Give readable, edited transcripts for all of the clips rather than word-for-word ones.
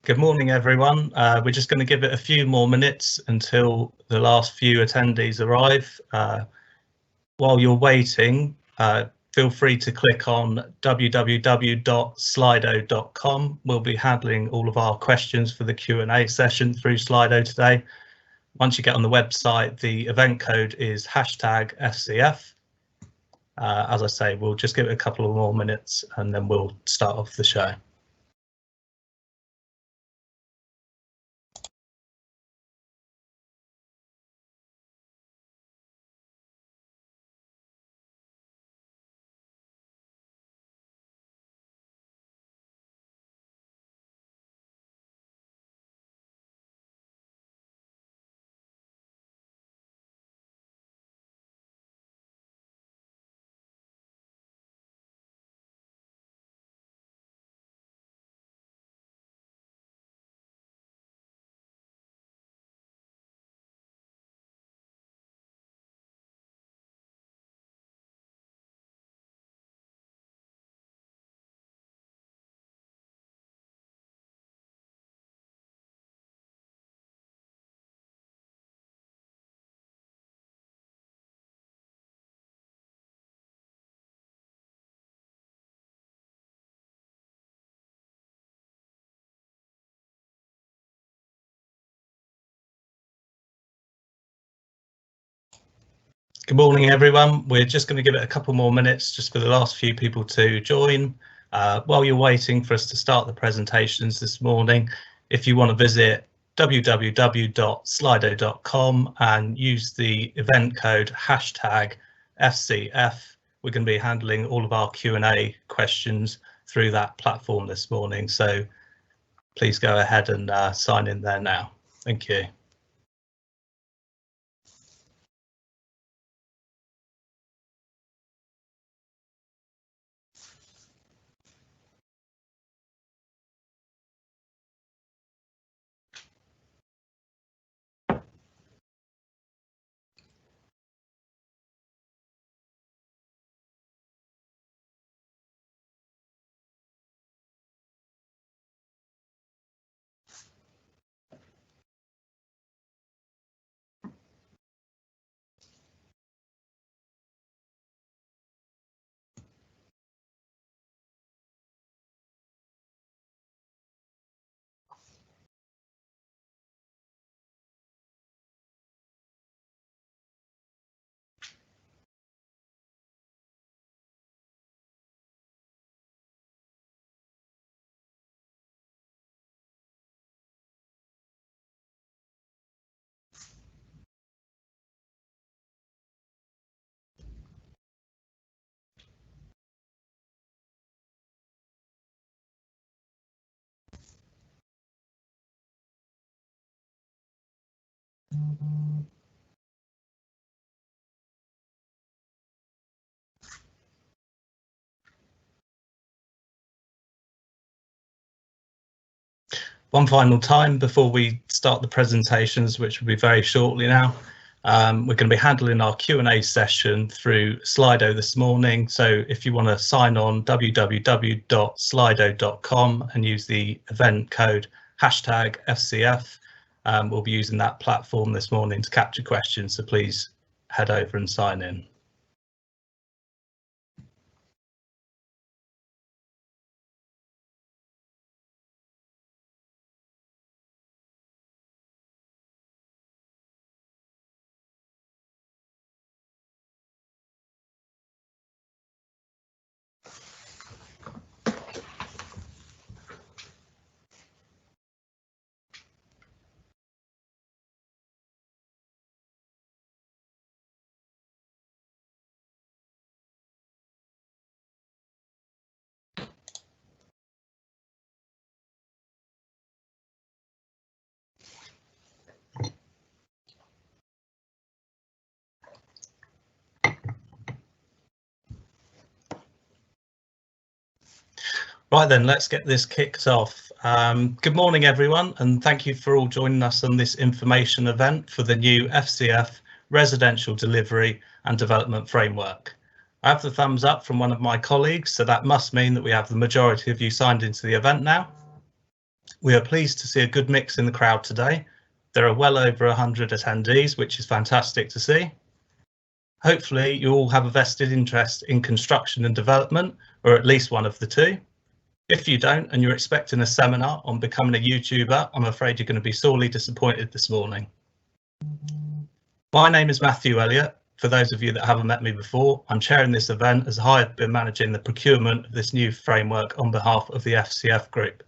Good morning, everyone. We're just going to give it a few more minutes until the last few attendees arrive. While you're waiting, feel free to click on www.slido.com. We'll be handling all of our questions for the Q&A session through Slido today. Once you get on the website, the event code is #SCF. As I say, we'll just give it a couple of more minutes and then we'll start off the show. Good morning, everyone. We're just going to give it a couple more minutes just for the last few people to join. While you're waiting for us to start the presentations this morning, if you want to visit www.slido.com and use the event code #FCF, we're going to be handling all of our Q&A questions through that platform this morning. So please go ahead and sign in there now. Thank you. One final time before we start the presentations, which will be very shortly now. We're going to be handling our Q&A session through Slido this morning. So if you want to sign on www.slido.com and use the event code #FCF, we'll be using that platform this morning to capture questions. So please head over and sign in. Right then, let's get this kicked off. Good morning, everyone, and thank you for all joining us on this information event for the new FCF Residential Delivery and Development Framework. I have the thumbs up from one of my colleagues, so that must mean that we have the majority of you signed into the event now. We are pleased to see a good mix in the crowd today. There are well over 100 attendees, which is fantastic to see. Hopefully you all have a vested interest in construction and development, or at least one of the two. If you don't and you're expecting a seminar on becoming a YouTuber, I'm afraid you're going to be sorely disappointed this morning. My name is Matthew Elliott. For those of you that haven't met me before, I'm chairing this event as I've been managing the procurement of this new framework on behalf of the SCF group.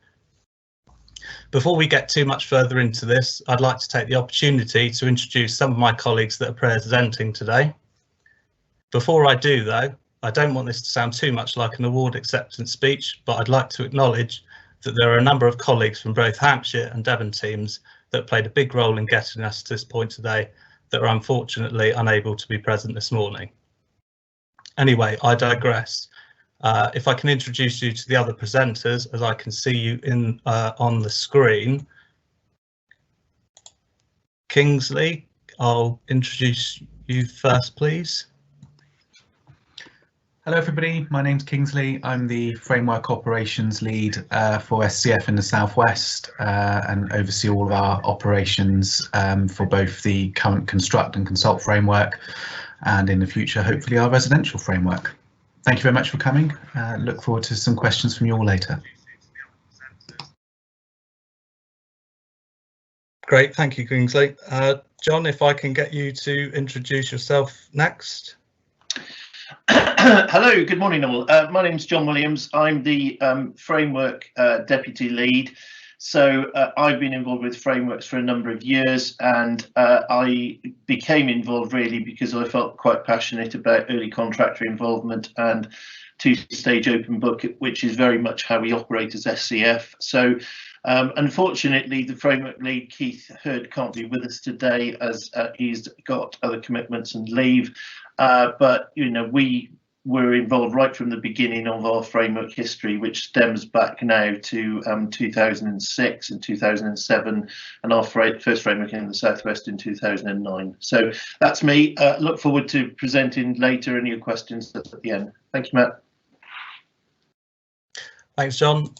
Before we get too much further into this, I'd like to take the opportunity to introduce some of my colleagues that are presenting today. Before I do though, I don't want this to sound too much like an award acceptance speech, but I'd like to acknowledge that there are a number of colleagues from both Hampshire and Devon teams that played a big role in getting us to this point today that are unfortunately unable to be present this morning. Anyway, I digress. If I can introduce you to the other presenters, as I can see you in on the screen. Kingsley, I'll introduce you first, please. Hello everybody, my name's Kingsley. I'm the Framework Operations Lead for SCF in the Southwest and oversee all of our operations for both the current Construct and Consult framework and in the future, hopefully, our residential framework. Thank you very much for coming. Look forward to some questions from you all later. Great, thank you, Kingsley. John, if I can get you to introduce yourself next. Hello, good morning all. My name's John Williams. I'm the Framework Deputy Lead. So I've been involved with frameworks for a number of years, and I became involved really because I felt quite passionate about early contractor involvement and two-stage open book, which is very much how we operate as SCF. So unfortunately, the framework lead, Keith Hurd, can't be with us today as he's got other commitments and leave. But you know, we were involved right from the beginning of our framework history, which stems back now to 2006 and 2007, and our first framework in the Southwest in 2009. So that's me. Look forward to presenting later any questions at the end. Thank you, Matt. Thanks, John.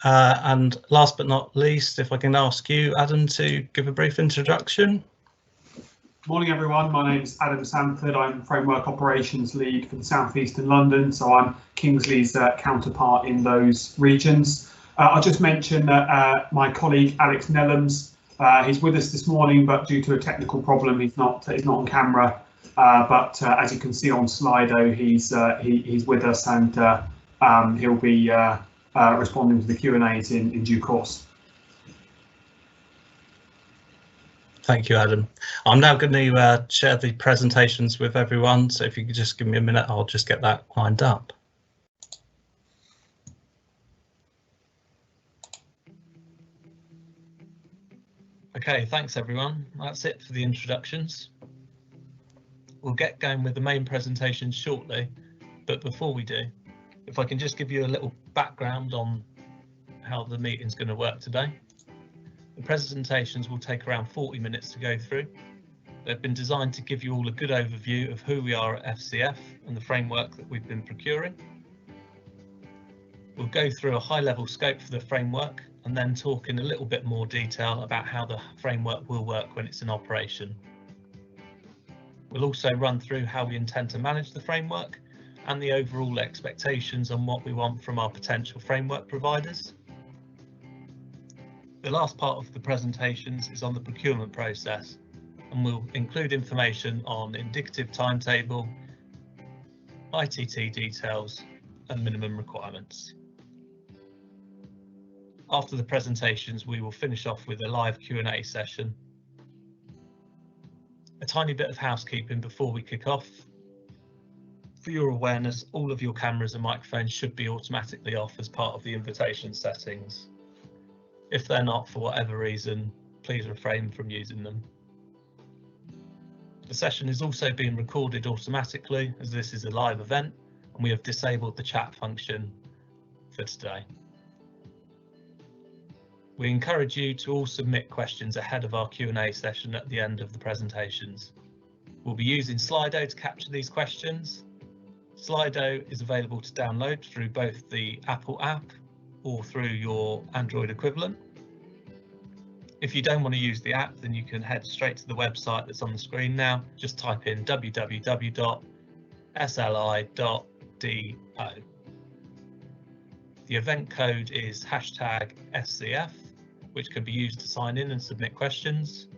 And last but not least, if I can ask you, Adam, to give a brief introduction. Morning everyone, my name's Adam Sanford. I'm Framework Operations Lead for the South East and London, so I'm Kingsley's counterpart in those regions. I'll just mention that my colleague Alex Nellams, he's with us this morning, but due to a technical problem, he's not on camera. But as you can see on Slido, he's with us, and he'll be responding to the Q&As in due course. Thank you, Adam. I'm now going to share the presentations with everyone, so if you could just give me a minute, I'll just get that lined up. Okay, thanks everyone. That's it for the introductions. We'll get going with the main presentation shortly, but before we do, if I can just give you a little background on how the meeting's going to work today. The presentations will take around 40 minutes to go through. They've been designed to give you all a good overview of who we are at FCF and the framework that we've been procuring. We'll go through a high-level scope for the framework and then talk in a little bit more detail about how the framework will work when it's in operation. We'll also run through how we intend to manage the framework and the overall expectations on what we want from our potential framework providers. The last part of the presentations is on the procurement process, and we'll include information on indicative timetable, ITT details and minimum requirements. After the presentations, we will finish off with a live Q&A session. A tiny bit of housekeeping before we kick off. For your awareness, all of your cameras and microphones should be automatically off as part of the invitation settings. If they're not, for whatever reason, please refrain from using them. The session is also being recorded automatically as this is a live event, and we have disabled the chat function for today. We encourage you to all submit questions ahead of our Q&A session at the end of the presentations. We'll be using Slido to capture these questions. Slido is available to download through both the Apple app or through your Android equivalent. If you don't want to use the app, then you can head straight to the website that's on the screen now. Just type in www.sli.do. The event code is #SCF, which can be used to sign in and submit questions.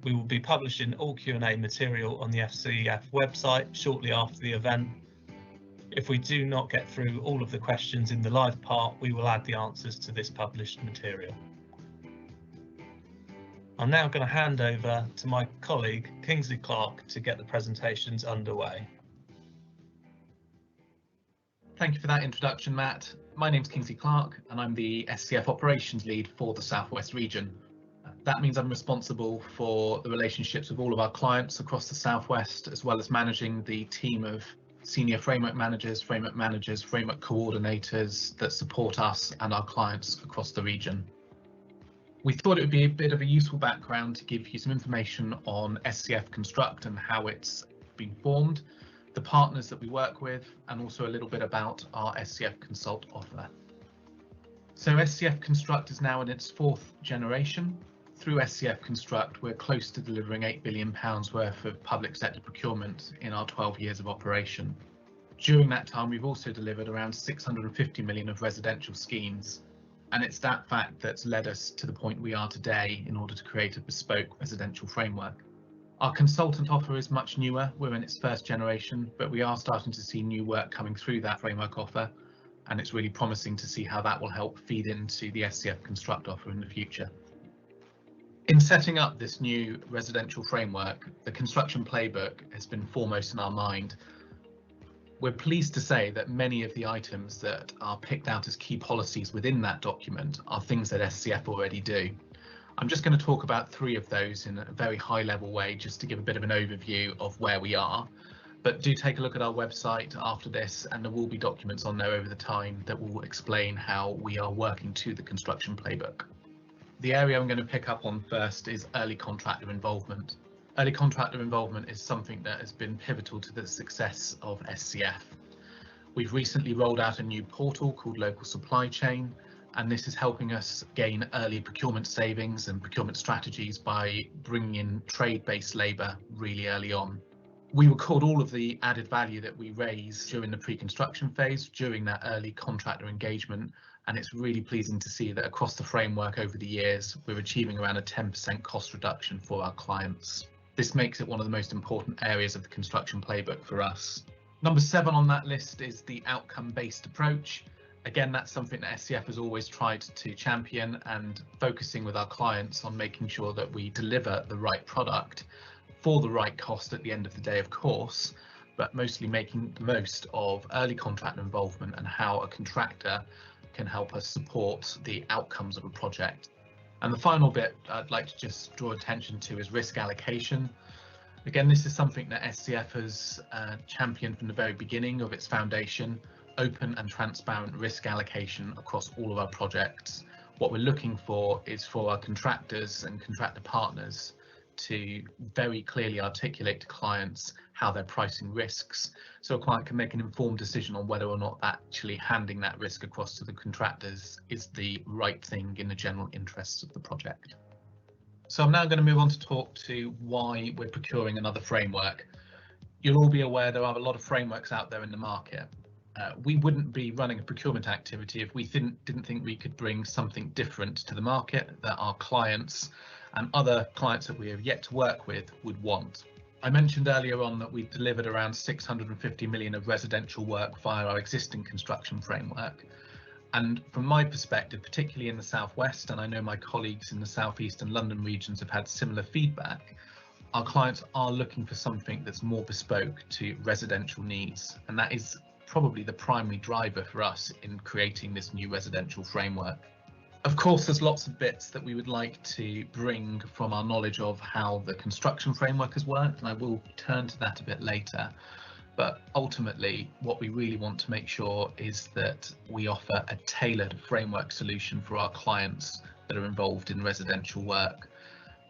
We will be publishing all Q&A material on the SCF website shortly after the event. If we do not get through all of the questions in the live part, we will add the answers to this published material. I'm now going to hand over to my colleague Kingsley Clark to get the presentations underway. Thank you for that introduction, Matt. My name's Kingsley Clark and I'm the SCF Operations Lead for the South West region. That means I'm responsible for the relationships with all of our clients across the South West, as well as managing the team of senior framework managers, framework coordinators that support us and our clients across the region. We thought it would be a bit of a useful background to give you some information on SCF Construct and how it's been formed, the partners that we work with, and also a little bit about our SCF Consult offer. So SCF Construct is now in its 4th generation. Through SCF Construct, we're close to delivering £8 billion worth of public sector procurement in our 12 years of operation. During that time, we've also delivered around 650 million of residential schemes. And it's that fact that's led us to the point we are today in order to create a bespoke residential framework. Our consultant offer is much newer. We're in its 1st generation, but we are starting to see new work coming through that framework offer. And it's really promising to see how that will help feed into the SCF Construct offer in the future. In setting up this new residential framework, the construction playbook has been foremost in our mind. We're pleased to say that many of the items that are picked out as key policies within that document are things that SCF already do. I'm just going to talk about 3 of those in a very high level way, just to give a bit of an overview of where we are. But do take a look at our website after this, and there will be documents on there over the time that will explain how we are working to the construction playbook. The area I'm going to pick up on first is early contractor involvement. Early contractor involvement is something that has been pivotal to the success of SCF. We've recently rolled out a new portal called Local Supply Chain, and this is helping us gain early procurement savings and procurement strategies by bringing in trade-based labour really early on. We record all of the added value that we raise during the pre-construction phase, during that early contractor engagement, and it's really pleasing to see that across the framework over the years, we're achieving around a 10% cost reduction for our clients. This makes it one of the most important areas of the construction playbook for us. Number 7 on that list is the outcome-based approach. Again, that's something that SCF has always tried to champion, and focusing with our clients on making sure that we deliver the right product for the right cost at the end of the day, of course, but mostly making the most of early contractor involvement and how a contractor can help us support the outcomes of a project. And the final bit I'd like to just draw attention to is risk allocation. Again, this is something that SCF has championed from the very beginning of its foundation, open and transparent risk allocation across all of our projects. What we're looking for is for our contractors and contractor partners to very clearly articulate to clients how they're pricing risks, so a client can make an informed decision on whether or not actually handing that risk across to the contractors is the right thing in the general interests of the project. So I'm now going to move on to talk to why we're procuring another framework. You'll all be aware there are a lot of frameworks out there in the market. We wouldn't be running a procurement activity if we didn't think we could bring something different to the market that our clients and other clients that we have yet to work with would want. I mentioned earlier on that we've delivered around 650 million of residential work via our existing construction framework. And from my perspective, particularly in the Southwest, and I know my colleagues in the South East and London regions have had similar feedback, our clients are looking for something that's more bespoke to residential needs. And that is probably the primary driver for us in creating this new residential framework. Of course, there's lots of bits that we would like to bring from our knowledge of how the construction framework has worked, and I will turn to that a bit later. But ultimately, what we really want to make sure is that we offer a tailored framework solution for our clients that are involved in residential work,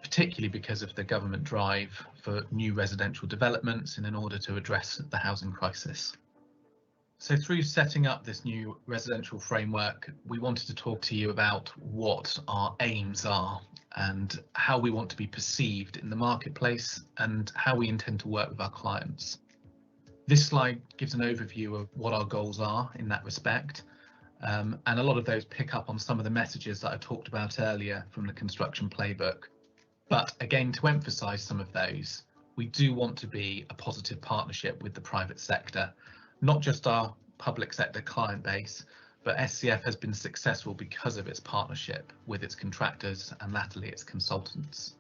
particularly because of the government drive for new residential developments and in order to address the housing crisis. So through setting up this new residential framework, we wanted to talk to you about what our aims are and how we want to be perceived in the marketplace and how we intend to work with our clients. This slide gives an overview of what our goals are in that respect, and a lot of those pick up on some of the messages that I talked about earlier from the construction playbook. But again, to emphasise some of those, we do want to be a positive partnership with the private sector. Not just our public sector client base, but SCF has been successful because of its partnership with its contractors and latterly its consultants.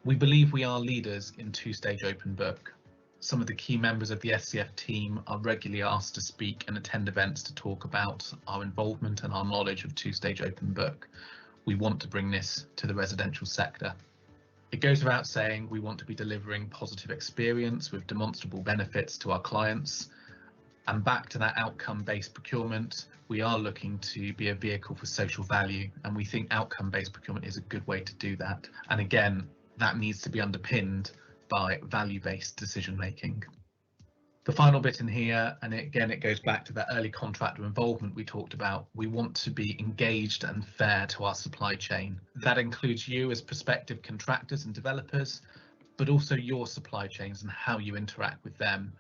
We believe we are leaders in two-stage open book. Some of the key members of the SCF team are regularly asked to speak and attend events to talk about our involvement and our knowledge of two-stage open book. We want to bring this to the residential sector. It goes without saying we want to be delivering positive experience with demonstrable benefits to our clients. And back to that outcome-based procurement, we are looking to be a vehicle for social value, and we think outcome-based procurement is a good way to do that. And again, that needs to be underpinned by value-based decision making. The final bit in here, and again, it goes back to that early contractor involvement we talked about. We want to be engaged and fair to our supply chain. That includes you as prospective contractors and developers, but also your supply chains and how you interact with them.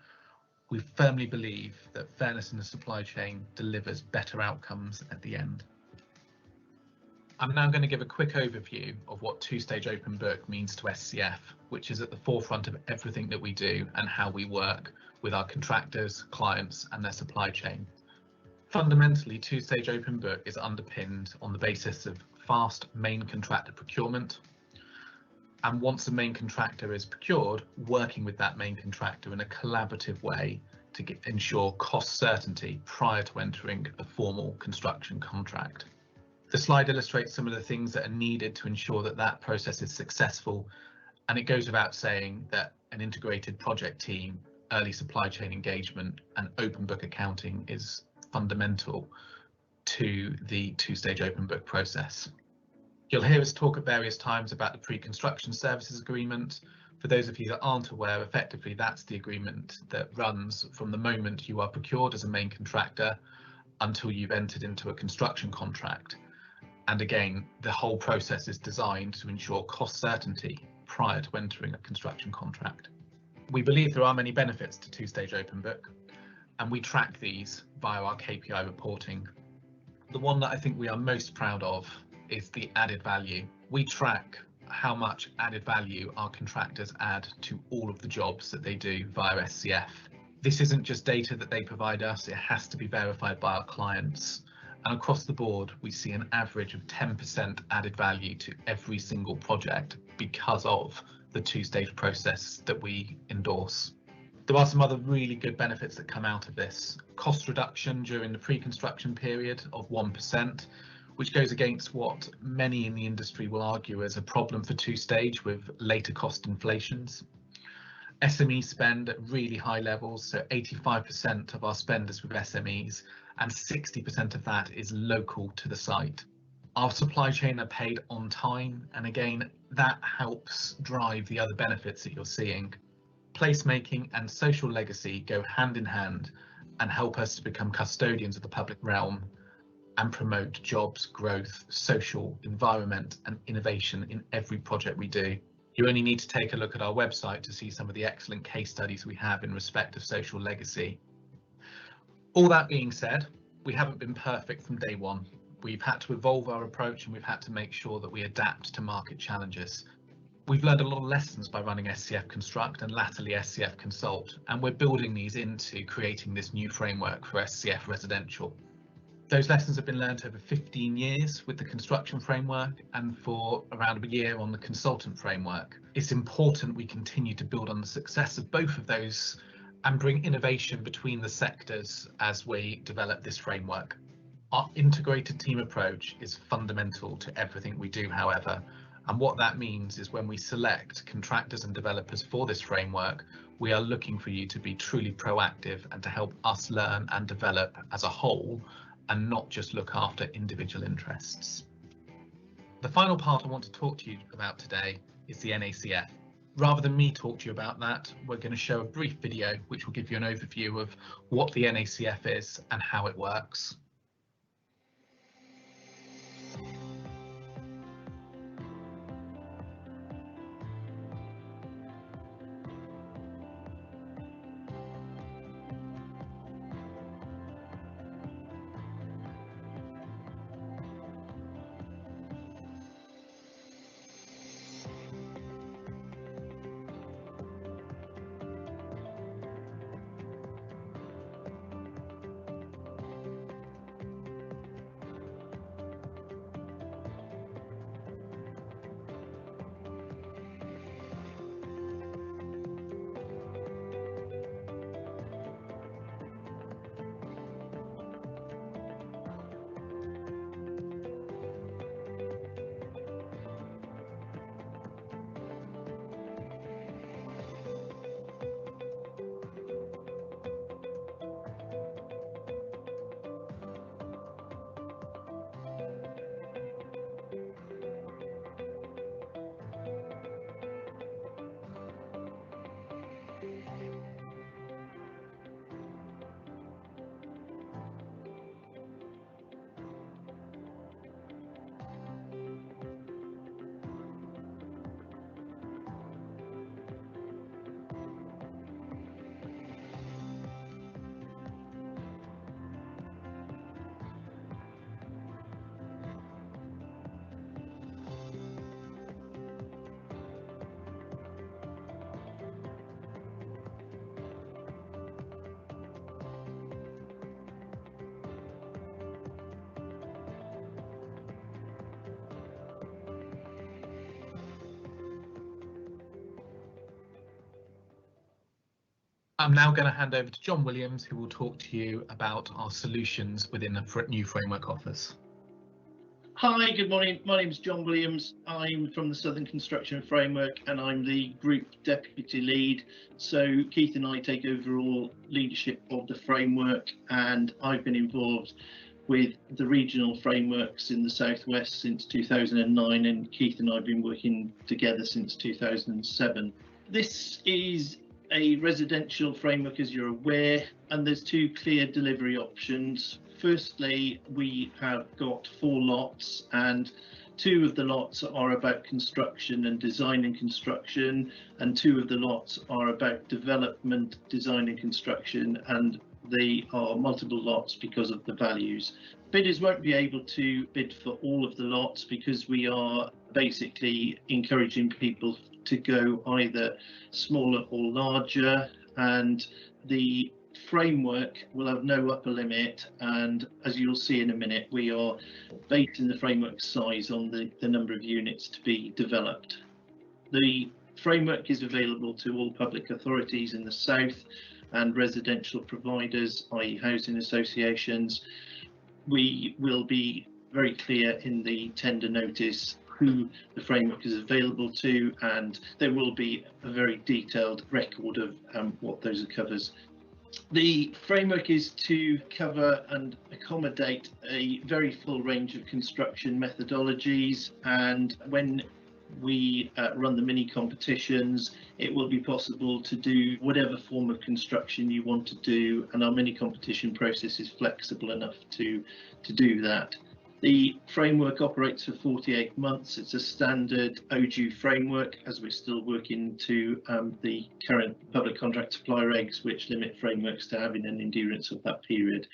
We firmly believe that fairness in the supply chain delivers better outcomes at the end. I'm now going to give a quick overview of what two-stage open book means to SCF, which is at the forefront of everything that we do and how we work with our contractors, clients and their supply chain. Fundamentally, two-stage open book is underpinned on the basis of fast main contractor procurement. And once the main contractor is procured, working with that main contractor in a collaborative way to ensure cost certainty prior to entering a formal construction contract. The slide illustrates some of the things that are needed to ensure that that process is successful, and it goes without saying that an integrated project team, early supply chain engagement and open book accounting is fundamental to the two-stage open book process. You'll hear us talk at various times about the pre-construction services agreement. For those of you that aren't aware, effectively that's the agreement that runs from the moment you are procured as a main contractor until you've entered into a construction contract. And again, the whole process is designed to ensure cost certainty prior to entering a construction contract. We believe there are many benefits to two-stage open book, and we track these via our KPI reporting. The one that I think we are most proud of is the added value. We track how much added value our contractors add to all of the jobs that they do via SCF. This isn't just data that they provide us, it has to be verified by our clients. And across the board, we see an average of 10% added value to every single project because of the two-stage process that we endorse. There are some other really good benefits that come out of this. Cost reduction during the pre-construction period of 1%, which goes against what many in the industry will argue as a problem for two-stage with later cost inflations. SME spend at really high levels, so 85% of our spend is with SMEs and 60% of that is local to the site. Our supply chain are paid on time, and again, that helps drive the other benefits that you're seeing. Placemaking and social legacy go hand in hand and help us to become custodians of the public realm and promote jobs, growth, social, environment and innovation in every project we do. You only need to take a look at our website to see some of the excellent case studies we have in respect of social legacy. All that being said, we haven't been perfect from day one. We've had to evolve our approach and we've had to make sure that we adapt to market challenges. We've learned a lot of lessons by running SCF Construct and latterly SCF Consult, and we're building these into creating this new framework for SCF Residential. Those lessons have been learned over 15 years with the construction framework and for around a year on the consultant framework. It's important we continue to build on the success of both of those and bring innovation between the sectors as we develop this framework. Our integrated team approach is fundamental to everything we do, however, and what that means is when we select contractors and developers for this framework, we are looking for you to be truly proactive and to help us learn and develop as a whole and not just look after individual interests. The final part I want to talk to you about today is the NACF. rather than me talk to you about that, we're going to show a brief video which will give you an overview of what the NACF is and how it works. I'm now going to hand over to John Williams, who will talk to you about our solutions within the new Framework Office. Hi, good morning. My name is John Williams. I'm from the Southern Construction Framework and I'm the Group Deputy Lead. So Keith and I take overall leadership of the framework, and I've been involved with the regional frameworks in the Southwest since 2009, and Keith and I have been working together since 2007. This is a residential framework, as you're aware, and there's two clear delivery options. Firstly, we have got 4 lots, and 2 of the lots are about construction and design and construction, and 2 of the lots are about development, design and construction, and they are multiple lots because of the values. Bidders won't be able to bid for all of the lots because we are basically encouraging people to go either smaller or larger, and the framework will have no upper limit, and as you'll see in a minute, we are basing the framework size on the number of units to be developed. The framework is available to all public authorities in the south and residential providers, i.e. housing associations. We will be very clear in the tender notice who the framework is available to, and there will be a very detailed record of what those covers. The framework is to cover and accommodate a very full range of construction methodologies, and when we run the mini competitions, it will be possible to do whatever form of construction you want to do, and our mini competition process is flexible enough to do that. The framework operates for 48 months. It's a standard OJU framework, as we're still working to the current public contract supply regs, which limit frameworks to having an endurance of that period.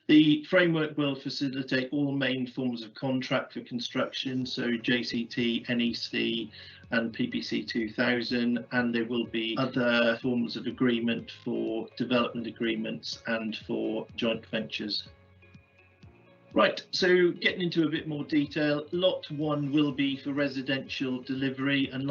The framework will facilitate all main forms of contract for construction, so JCT, NEC and PPC 2000, and there will be other forms of agreement for development agreements and for joint ventures. Right, so getting into a bit more detail, lot 1 will be for residential delivery, and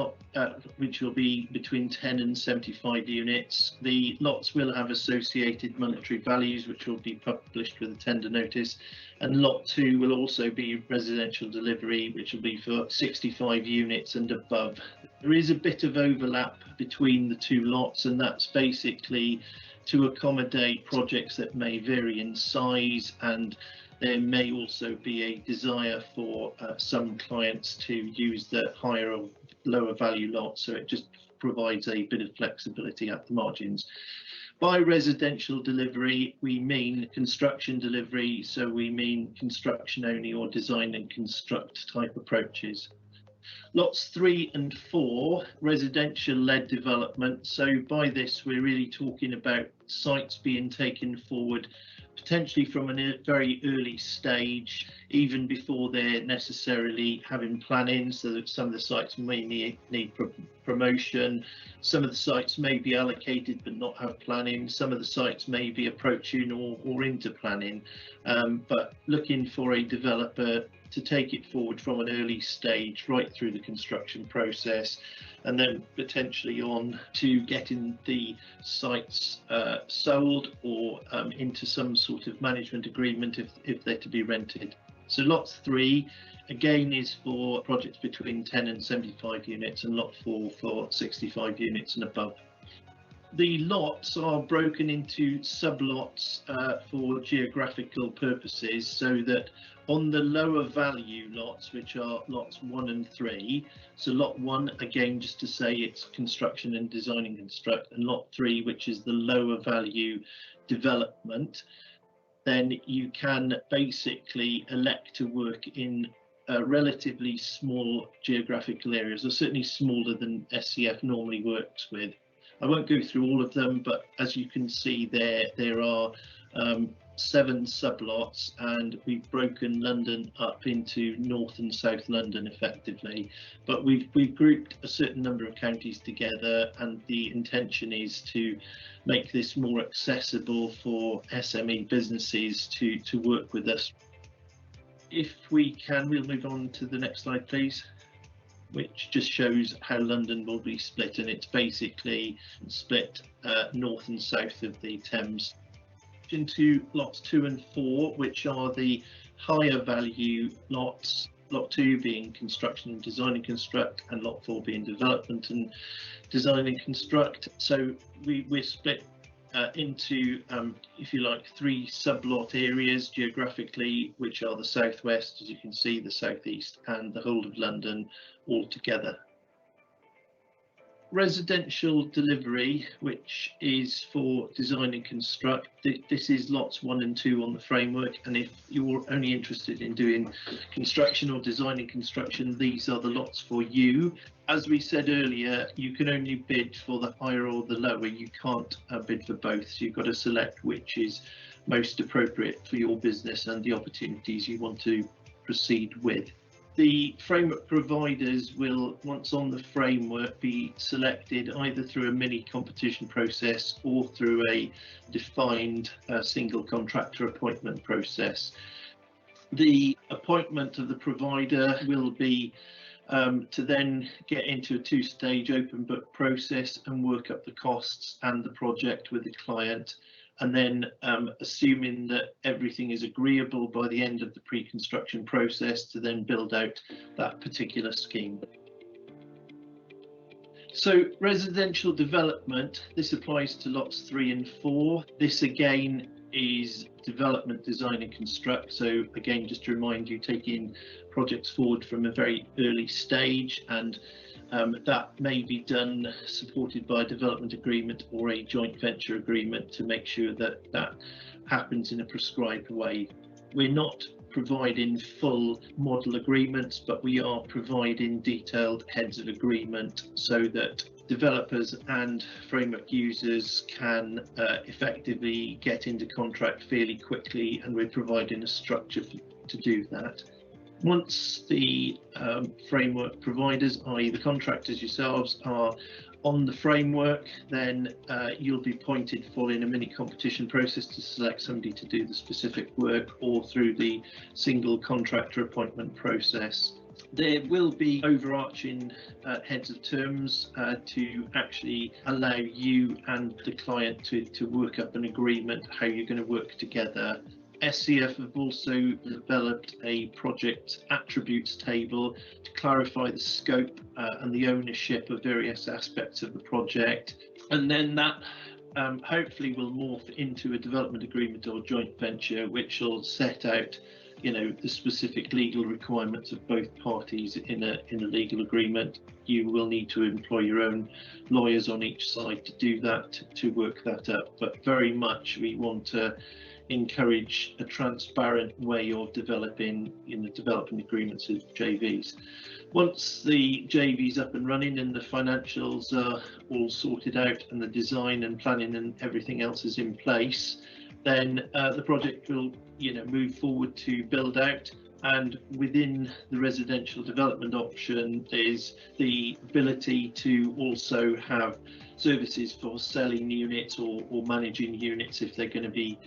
which will be between 10 and 75 units. The lots will have associated monetary values, which will be published with a tender notice, and lot 2 will also be residential delivery, which will be for 65 units and above. There is a bit of overlap between the 2 lots, and that's basically to accommodate projects that may vary in size, and there may also be a desire for some clients to use the higher or lower value lot, so it just provides a bit of flexibility at the margins. By residential delivery, we mean construction delivery, so we mean construction only or design and construct type approaches. Lots 3 and 4, residential-led development. So by this, we're really talking about sites being taken forward potentially from a very early stage, even before they're necessarily having planning, so that some of the sites may need promotion, some of the sites may be allocated but not have planning, some of the sites may be approaching or into planning, but looking for a developer to take it forward from an early stage right through the construction process, and then potentially on to getting the sites sold or into some sort of management agreement if they're to be rented. So lot 3 again is for projects between 10 and 75 units, and lot 4 for 65 units and above. The lots are broken into sublots for geographical purposes, so that on the lower value lots, which are lots 1 and 3, so lot 1 again just to say it's construction and design and construct, and lot 3 which is the lower value development, then you can basically elect to work in relatively small geographical areas, or certainly smaller than SCF normally works with. I won't go through all of them, but as you can see there are 7 sublots, and we've broken London up into North and South London effectively, but we've grouped a certain number of counties together, and the intention is to make this more accessible for SME businesses to work with us. If we can, we'll move on to the next slide, please, which just shows how London will be split, and it's basically split north and south of the Thames into lots 2 and 4, which are the higher value lots, lot 2 being construction and design and construct, and lot 4 being development and design and construct. So we're split into, if you like, 3 sublot areas geographically, which are the southwest, as you can see, the southeast, and the whole of London all together. Residential delivery, which is for design and construct, this is lots 1 and 2 on the framework, and if you're only interested in doing construction or design and construction, these are the lots for you. As we said earlier, you can only bid for the higher or the lower, you can't bid for both, so you've got to select which is most appropriate for your business and the opportunities you want to proceed with. The framework providers will, once on the framework, be selected either through a mini competition process or through a defined single contractor appointment process. The appointment of the provider will be to then get into a 2-stage open book process and work up the costs and the project with the client, and then assuming that everything is agreeable by the end of the pre-construction process, to then build out that particular scheme. So residential development, this applies to lots 3 and 4. This again is development, design and construct. So again, just to remind you, taking projects forward from a very early stage, and that may be done supported by a development agreement or a joint venture agreement to make sure that that happens in a prescribed way. We're not providing full model agreements, but we are providing detailed heads of agreement so that developers and framework users can effectively get into contract fairly quickly, and we're providing a structure to do that. Once the framework providers, i.e. the contractors yourselves, are on the framework, then you'll be pointed for in a mini competition process to select somebody to do the specific work, or through the single contractor appointment process. There will be overarching heads of terms to actually allow you and the client to work up an agreement how you're going to work together. SCF have also developed a project attributes table to clarify the scope and the ownership of various aspects of the project, and then that hopefully will morph into a development agreement or joint venture, which will set out the specific legal requirements of both parties in a legal agreement. You will need to employ your own lawyers on each side to do that, to work that up. But very much we want to encourage a transparent way of developing agreements with JVs. Once the JV's up and running and the financials are all sorted out and the design and planning and everything else is in place, then the project will move forward to build out. And within the residential development option is the ability to also have services for selling units or managing units if they're going to be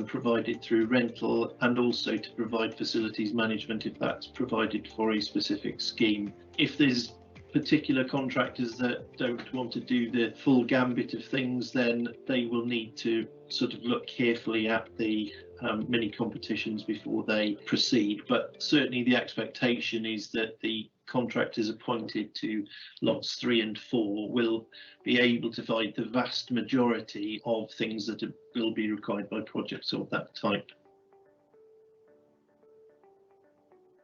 provided through rental, and also to provide facilities management if that's provided for a specific scheme. If there's particular contractors that don't want to do the full gambit of things, then they will need to sort of look carefully at the mini competitions before they proceed. But certainly the expectation is that the contractors appointed to lots 3 and 4 will be able to provide the vast majority of things that will be required by projects of that type.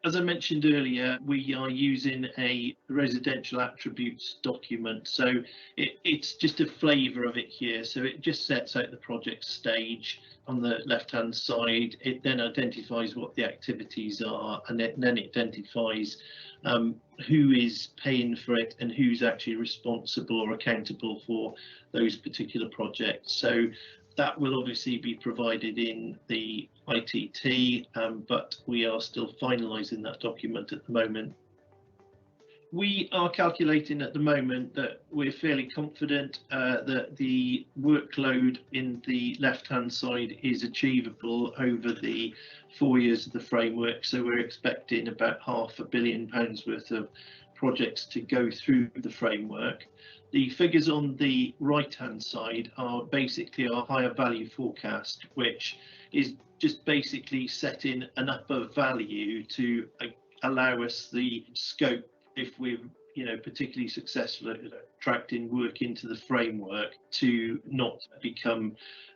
As I mentioned earlier, we are using a residential attributes document, so it's just a flavour of it here. So it just sets out the project stage on the left-hand side. It then identifies what the activities are, and then it identifies who is paying for it and who's actually responsible or accountable for those particular projects. So that will obviously be provided in the ITT, but we are still finalising that document at the moment. We are calculating at the moment that we're fairly confident that the workload in the left-hand side is achievable over the 4 years of the framework. So we're expecting about £500 million worth of projects to go through the framework. The figures on the right-hand side are basically our higher value forecast, which is just basically setting an upper value to allow us the scope, if we're particularly successful at attracting work into the framework, to not become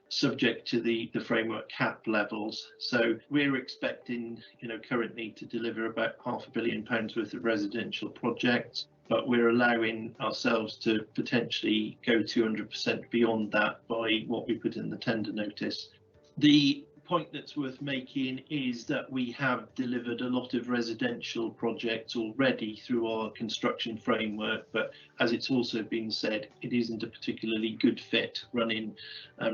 subject to the framework cap levels. So we're expecting currently to deliver about £500 million worth of residential projects, but we're allowing ourselves to potentially go 200% beyond that by what we put in the tender notice. The point that's worth making is that we have delivered a lot of residential projects already through our construction framework, but as it's also been said, it isn't a particularly good fit running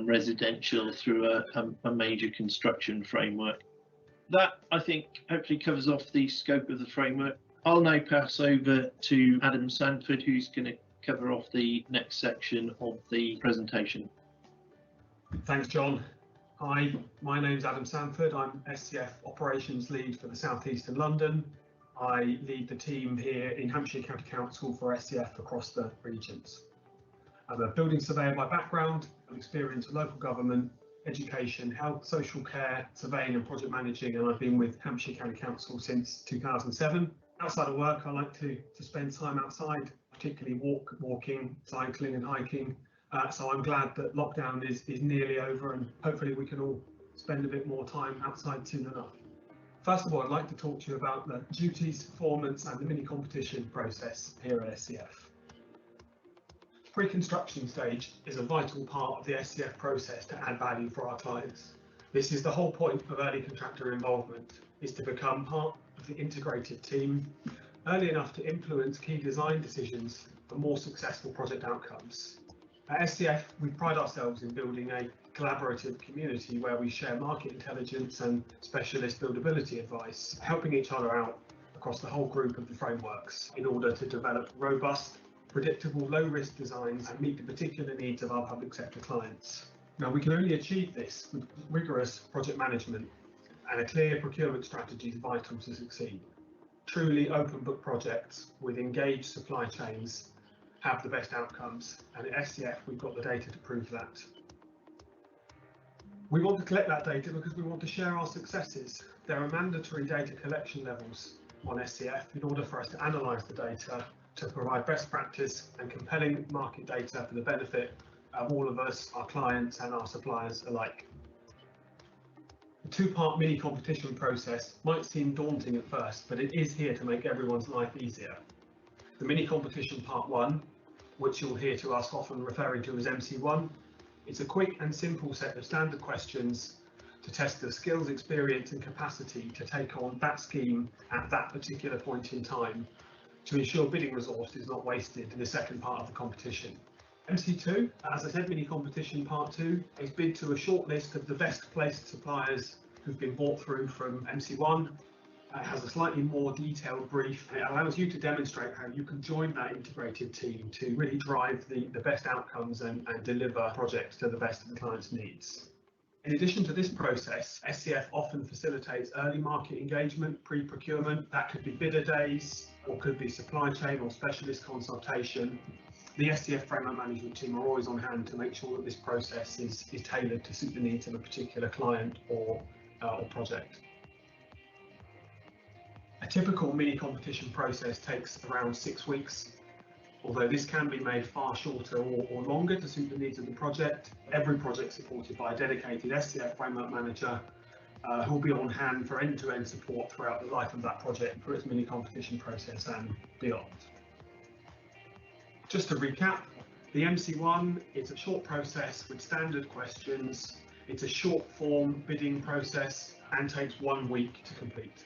residential through a major construction framework. That, I think, hopefully covers off the scope of the framework. I'll now pass over to Adam Sanford, who's going to cover off the next section of the presentation. Thanks, John. Hi, my name's Adam Sanford. I'm SCF Operations Lead for the South East and London. I lead the team here in Hampshire County Council for SCF across the regions. I'm a building surveyor by background. I've experienced local government, education, health, social care, surveying and project managing, and I've been with Hampshire County Council since 2007. Outside of work, I like to spend time outside, particularly walking, cycling and hiking. So I'm glad that lockdown is nearly over, and hopefully we can all spend a bit more time outside soon enough. First of all, I'd like to talk to you about the duties, performance and the mini competition process here at SCF. Pre-construction stage is a vital part of the SCF process to add value for our clients. This is the whole point of early contractor involvement, is to become part of the integrated team early enough to influence key design decisions for more successful project outcomes. At SCF, we pride ourselves in building a collaborative community where we share market intelligence and specialist buildability advice, helping each other out across the whole group of the frameworks in order to develop robust, predictable, low-risk designs and meet the particular needs of our public sector clients. Now, we can only achieve this with rigorous project management, and a clear procurement strategy is vital to succeed. Truly open book projects with engaged supply chains have the best outcomes, and at SCF we've got the data to prove that. We want to collect that data because we want to share our successes. There are mandatory data collection levels on SCF in order for us to analyse the data, to provide best practice and compelling market data for the benefit of all of us, our clients and our suppliers alike. The two-part mini competition process might seem daunting at first, but it is here to make everyone's life easier. The mini competition part 1, which you'll hear to us often referring to as MC1, is a quick and simple set of standard questions to test the skills, experience and capacity to take on that scheme at that particular point in time to ensure bidding resource is not wasted in the second part of the competition. MC2, as I said, mini competition part 2, is bid to a short list of the best placed suppliers who've been bought through from MC1. It has a slightly more detailed brief. It allows you to demonstrate how you can join that integrated team to really drive the best outcomes and deliver projects to the best of the client's needs. In addition to this process, SCF often facilitates early market engagement, pre-procurement. That could be bidder days, or could be supply chain or specialist consultation. The SCF framework management team are always on hand to make sure that this process is tailored to suit the needs of a particular client or project. A typical mini competition process takes around 6 weeks, although this can be made far shorter or longer to suit the needs of the project. Every project supported by a dedicated SCF framework manager who will be on hand for end-to-end support throughout the life of that project for its mini competition process and beyond. Just to recap, the MC1 is a short process with standard questions. It's a short form bidding process and takes 1 week to complete.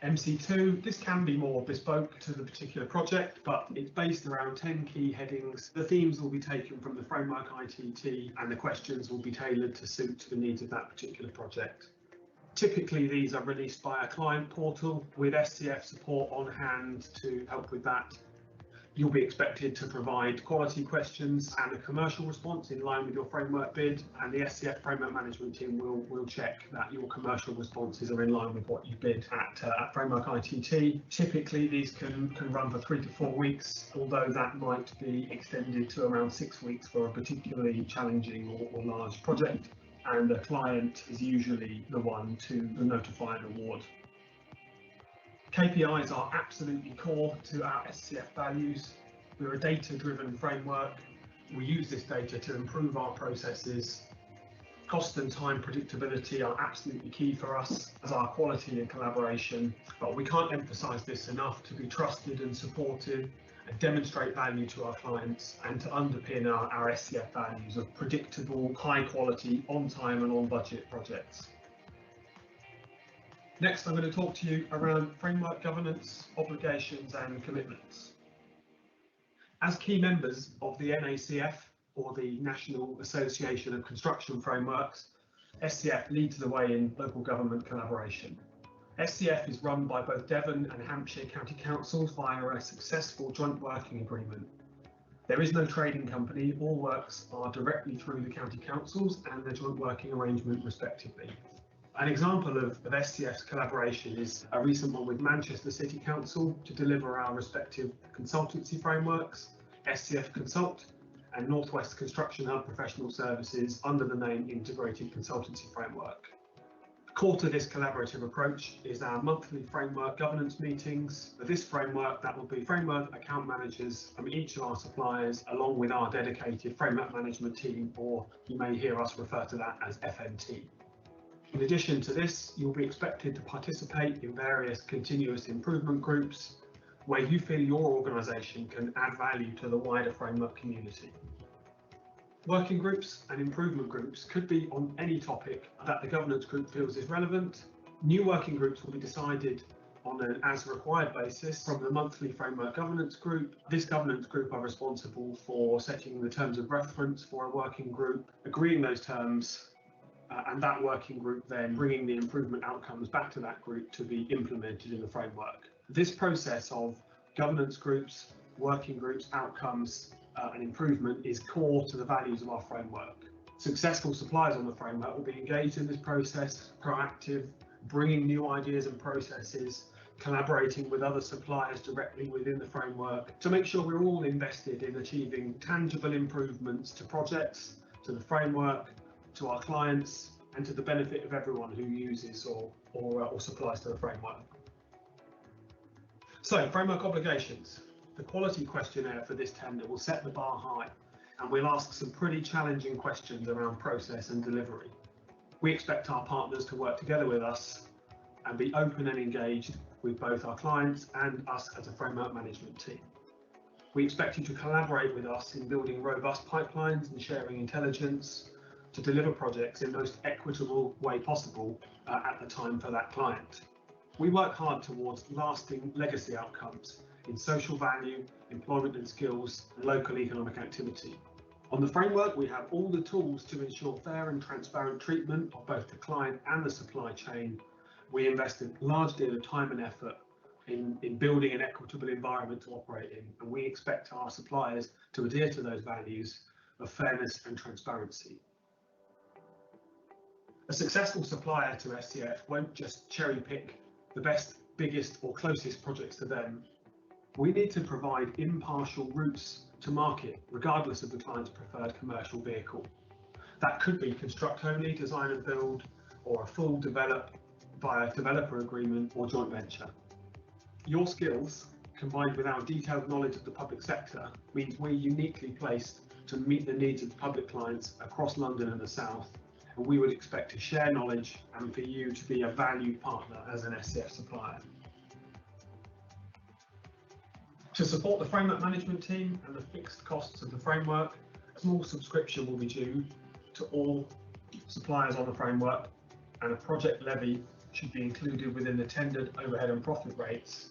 MC2, this can be more bespoke to the particular project, but it's based around 10 key headings. The themes will be taken from the framework ITT and the questions will be tailored to suit the needs of that particular project. Typically, these are released by a client portal with SCF support on hand to help with that. You'll be expected to provide quality questions and a commercial response in line with your framework bid, and the SCF framework management team will check that your commercial responses are in line with what you bid at framework ITT. Typically, these can run for 3 to 4 weeks, although that might be extended to around 6 weeks for a particularly challenging or large project, and the client is usually the one to notify an award. KPIs are absolutely core to our SCF values. We're a data-driven framework. We use this data to improve our processes. Cost and time predictability are absolutely key for us, as are quality and collaboration. But we can't emphasise this enough: to be trusted and supported and demonstrate value to our clients, and to underpin our SCF values of predictable, high quality, on time and on budget projects. Next, I'm going to talk to you around framework governance, obligations and commitments. As key members of the NACF, or the National Association of Construction Frameworks, SCF leads the way in local government collaboration. SCF is run by both Devon and Hampshire County Councils via a successful joint working agreement. There is no trading company, all works are directly through the county councils and their joint working arrangement respectively. An example of SCF's collaboration is a recent one with Manchester City Council to deliver our respective consultancy frameworks, SCF Consult and North West Construction Hub Professional Services under the name Integrated Consultancy Framework. Core to this collaborative approach is our monthly framework governance meetings. For this framework, that will be framework account managers from each of our suppliers, along with our dedicated framework management team, or you may hear us refer to that as FMT. In addition to this, you'll be expected to participate in various continuous improvement groups where you feel your organisation can add value to the wider framework community. Working groups and improvement groups could be on any topic that the governance group feels is relevant. New working groups will be decided on an as required basis from the monthly framework governance group. This governance group are responsible for setting the terms of reference for a working group, agreeing those terms, and that working group then bringing the improvement outcomes back to that group to be implemented in the framework. This process of governance groups, working groups, outcomes and improvement is core to the values of our framework. Successful suppliers on the framework will be engaged in this process, proactive, bringing new ideas and processes, collaborating with other suppliers directly within the framework to make sure we're all invested in achieving tangible improvements to projects, to the framework, to our clients and to the benefit of everyone who uses or supplies to the framework. So, framework obligations. The quality questionnaire for this tender will set the bar high, and we'll ask some pretty challenging questions around process and delivery. We expect our partners to work together with us and be open and engaged with both our clients and us as a framework management team. We expect you to collaborate with us in building robust pipelines and sharing intelligence to deliver projects in the most equitable way possible at the time for that client. We work hard towards lasting legacy outcomes in social value, employment and skills, and local economic activity. On the framework, we have all the tools to ensure fair and transparent treatment of both the client and the supply chain. We invest a large deal of time and effort in building an equitable environment to operate in, and we expect our suppliers to adhere to those values of fairness and transparency. A successful supplier to SCF won't just cherry pick the best, biggest or closest projects to them. We need to provide impartial routes to market, regardless of the client's preferred commercial vehicle. That could be construct only, design and build, or a full develop via developer agreement or joint venture. Your skills, combined with our detailed knowledge of the public sector, means we're uniquely placed to meet the needs of public clients across London and the South, and we would expect to share knowledge and for you to be a valued partner as an SCF supplier. To support the framework management team and the fixed costs of the framework, a small subscription will be due to all suppliers on the framework, and a project levy should be included within the tendered overhead and profit rates.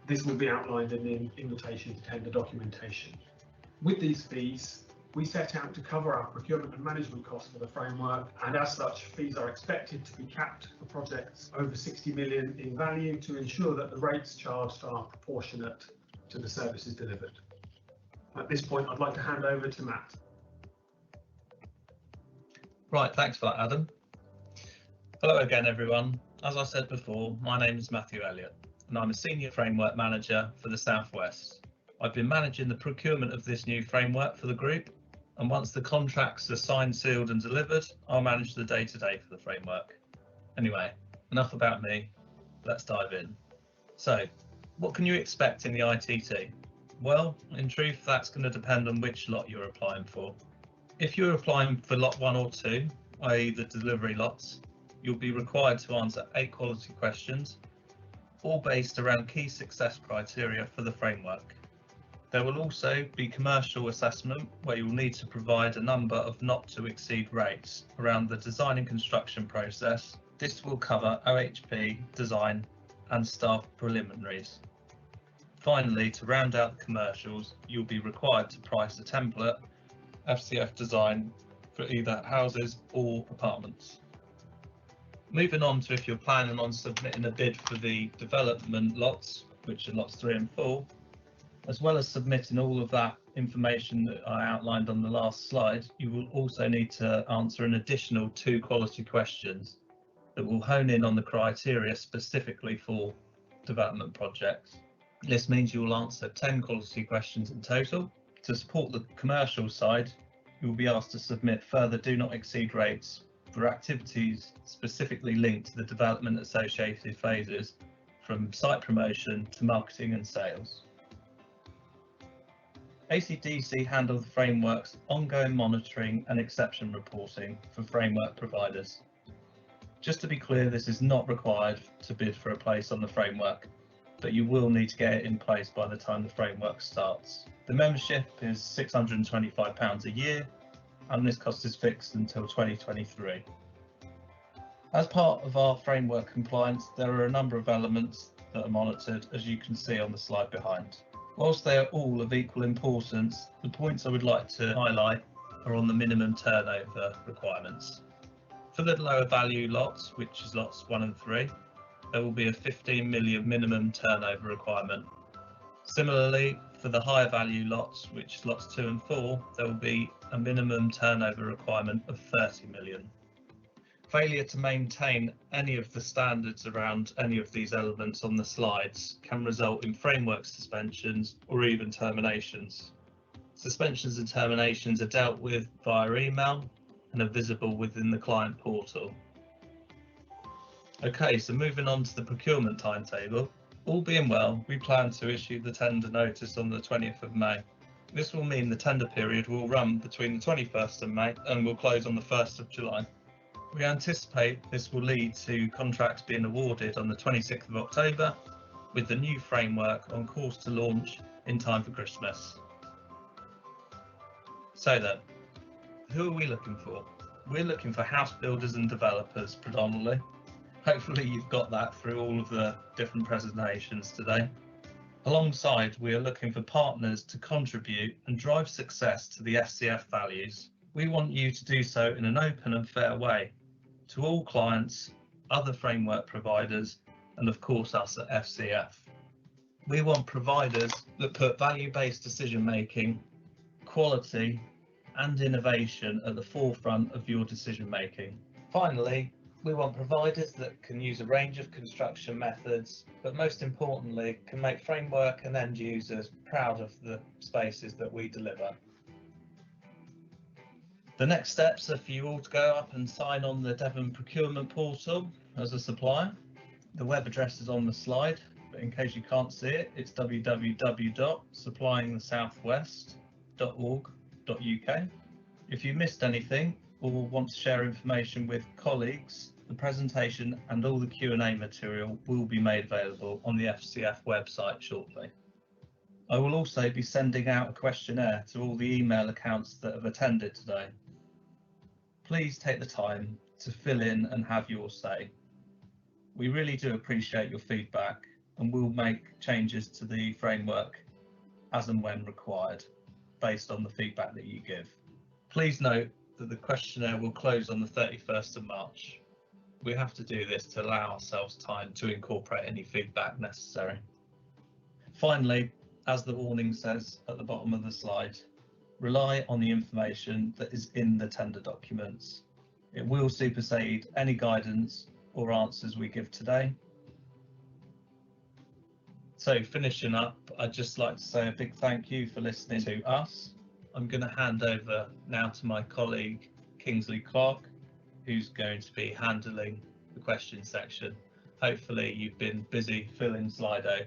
This will be outlined in the invitation to tender documentation. With these fees, we set out to cover our procurement and management costs for the framework, and as such, fees are expected to be capped for projects over 60 million in value to ensure that the rates charged are proportionate to the services delivered. At this point, I'd like to hand over to Matt. Right, thanks for that, Adam. Hello again, everyone. As I said before, my name is Matthew Elliott, and I'm a Senior Framework Manager for the South West. I've been managing the procurement of this new framework for the group, and once the contracts are signed, sealed and delivered, I'll manage the day-to-day for the framework. Anyway, enough about me, let's dive in. So, what can you expect in the ITT? Well, in truth, that's going to depend on which lot you're applying for. If you're applying for lot 1 or 2, i.e. the delivery lots, you'll be required to answer 8 quality questions, all based around key success criteria for the framework. There will also be commercial assessment, where you'll need to provide a number of not to exceed rates around the design and construction process. This will cover OHP, design and staff preliminaries. Finally, to round out the commercials, you'll be required to price a template SCF design for either houses or apartments. Moving on to if you're planning on submitting a bid for the development lots, which are lots 3 and 4, as well as submitting all of that information that I outlined on the last slide, you will also need to answer an additional 2 quality questions that will hone in on the criteria specifically for development projects. This means you will answer 10 quality questions in total. To support the commercial side, you will be asked to submit further do not exceed rates for activities specifically linked to the development associated phases, from site promotion to marketing and sales. ACDC handle the framework's ongoing monitoring and exception reporting for framework providers. Just to be clear, this is not required to bid for a place on the framework, but you will need to get it in place by the time the framework starts. The membership is £625 a year, and this cost is fixed until 2023. As part of our framework compliance, there are a number of elements that are monitored, as you can see on the slide behind. Whilst they are all of equal importance, the points I would like to highlight are on the minimum turnover requirements. For the lower value lots, which is lots 1 and 3, there will be a 15 million minimum turnover requirement. Similarly, for the higher value lots, which is lots 2 and 4, there will be a minimum turnover requirement of 30 million. Failure to maintain any of the standards around any of these elements on the slides can result in framework suspensions or even terminations. Suspensions and terminations are dealt with via email and are visible within the client portal. Okay, so moving on to the procurement timetable. All being well, we plan to issue the tender notice on the 20th of May. This will mean the tender period will run between the 21st of May and will close on the 1st of July. We anticipate this will lead to contracts being awarded on the 26th of October, with the new framework on course to launch in time for Christmas. So then, who are we looking for? We're looking for house builders and developers predominantly. Hopefully you've got that through all of the different presentations today. Alongside, we are looking for partners to contribute and drive success to the SCF values. We want you to do so in an open and fair way to all clients, other framework providers, and of course us at SCF. We want providers that put value-based decision making, quality and innovation at the forefront of your decision making. Finally, we want providers that can use a range of construction methods, but most importantly can make framework and end users proud of the spaces that we deliver. The next steps are for you all to go up and sign on the Devon procurement portal as a supplier. The web address is on the slide, but in case you can't see it, it's www.supplyingthesouthwest.org.uk. If you missed anything or want to share information with colleagues, the presentation and all the Q&A material will be made available on the SCF website shortly. I will also be sending out a questionnaire to all the email accounts that have attended today. Please take the time to fill in and have your say. We really do appreciate your feedback and we'll make changes to the framework as and when required based on the feedback that you give. Please note that the questionnaire will close on the 31st of March. We have to do this to allow ourselves time to incorporate any feedback necessary. Finally, as the warning says at the bottom of the slide, rely on the information that is in the tender documents. It will supersede any guidance or answers we give today. So finishing up, I'd just like to say a big thank you for listening to us. I'm going to hand over now to my colleague Kingsley Clark, who's going to be handling the question section. Hopefully you've been busy filling Slido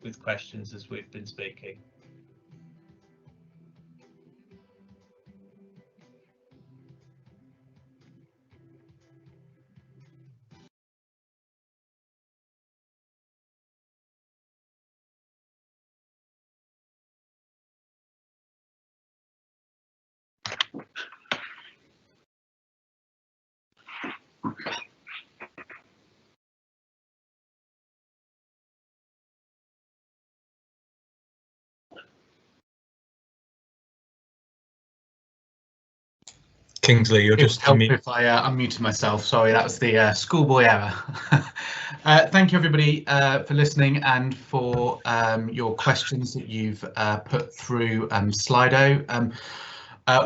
with questions as we've been speaking. Kingsley, you're just helpful if I unmuted myself. Sorry, that was the schoolboy error. Thank you, everybody, for listening and for your questions that you've put through Slido.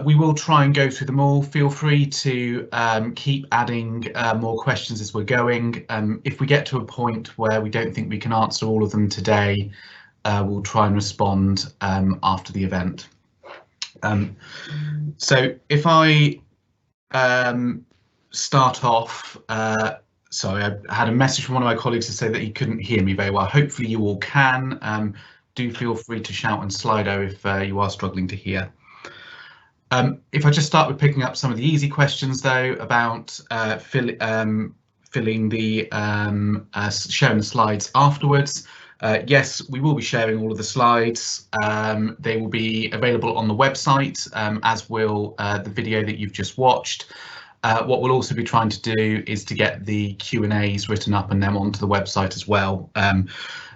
We will try and go through them all. Feel free to keep adding more questions as we're going. If we get to a point where we don't think we can answer all of them today, we'll try and respond after the event. So if I start off, sorry, I had a message from one of my colleagues to say that he couldn't hear me very well. Hopefully you all can. Do feel free to shout on Slido if you are struggling to hear. If I just start with picking up some of the easy questions though about filling the sharing the slides afterwards. Yes, we will be sharing all of the slides. They will be available on the website, as will the video that you've just watched. What we'll also be trying to do is to get the Q&As written up and them onto the website as well.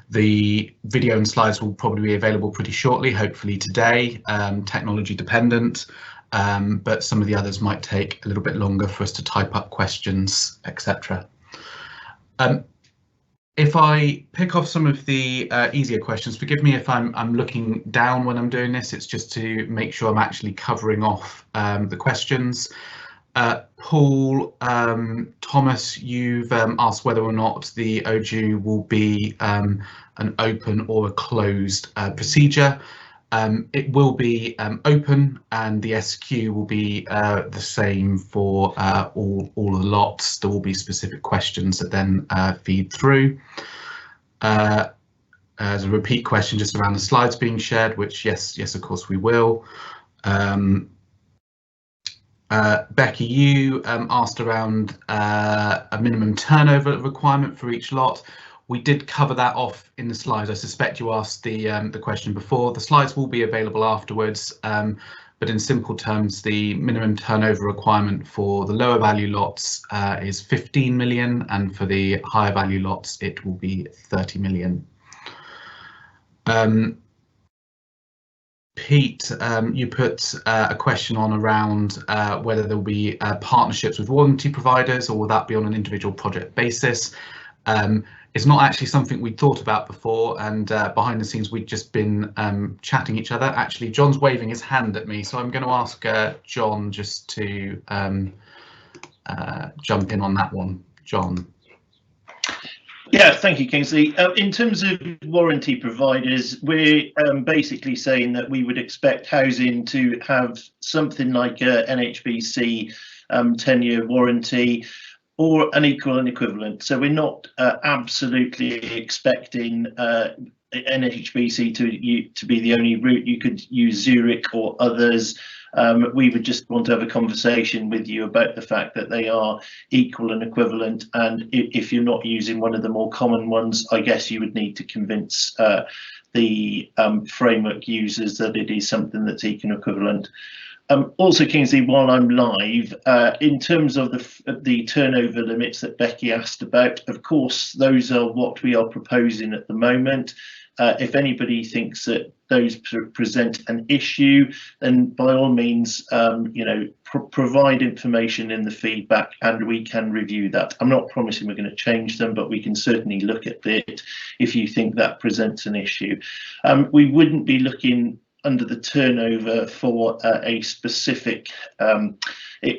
The video and slides will probably be available pretty shortly, hopefully today, technology dependent, but some of the others might take a little bit longer for us to type up questions, etc. If I pick off some of the easier questions, forgive me if I'm looking down when I'm doing this, it's just to make sure I'm actually covering off the questions. Paul, Thomas, you've asked whether or not the OJU will be an open or a closed procedure. It will be open and the SQ will be the same for all the lots. There will be specific questions that then feed through. As a repeat question just around the slides being shared, which yes, of course we will. Becky, you asked around a minimum turnover requirement for each lot. We did cover that off in the slides. I suspect you asked the question before. The slides will be available afterwards, but in simple terms, the minimum turnover requirement for the lower value lots is 15 million, and for the higher value lots, it will be 30 million. Pete, you put a question on around whether there will be partnerships with warranty providers, or will that be on an individual project basis? It's not actually something we'd thought about before, and behind the scenes we'd just been chatting each other. Actually, John's waving his hand at me, so I'm going to ask John just to jump in on that one. John. Yeah, thank you, Kingsley. In terms of warranty providers, we're basically saying that we would expect housing to have something like a NHBC 10-year warranty, or an equal and equivalent. So we're not absolutely expecting NHBC to be the only route. You could use Zurich or others. We would just want to have a conversation with you about the fact that they are equal and equivalent, and if you're not using one of the more common ones, I guess you would need to convince the framework users that it is something that's equal and equivalent. Also, Kingsley, while I'm live, in terms of the turnover limits that Becky asked about, of course, those are what we are proposing at the moment. If anybody thinks that those present an issue, then by all means, provide information in the feedback and we can review that. I'm not promising we're going to change them, but we can certainly look at it if you think that presents an issue. We wouldn't be looking under the turnover for a specific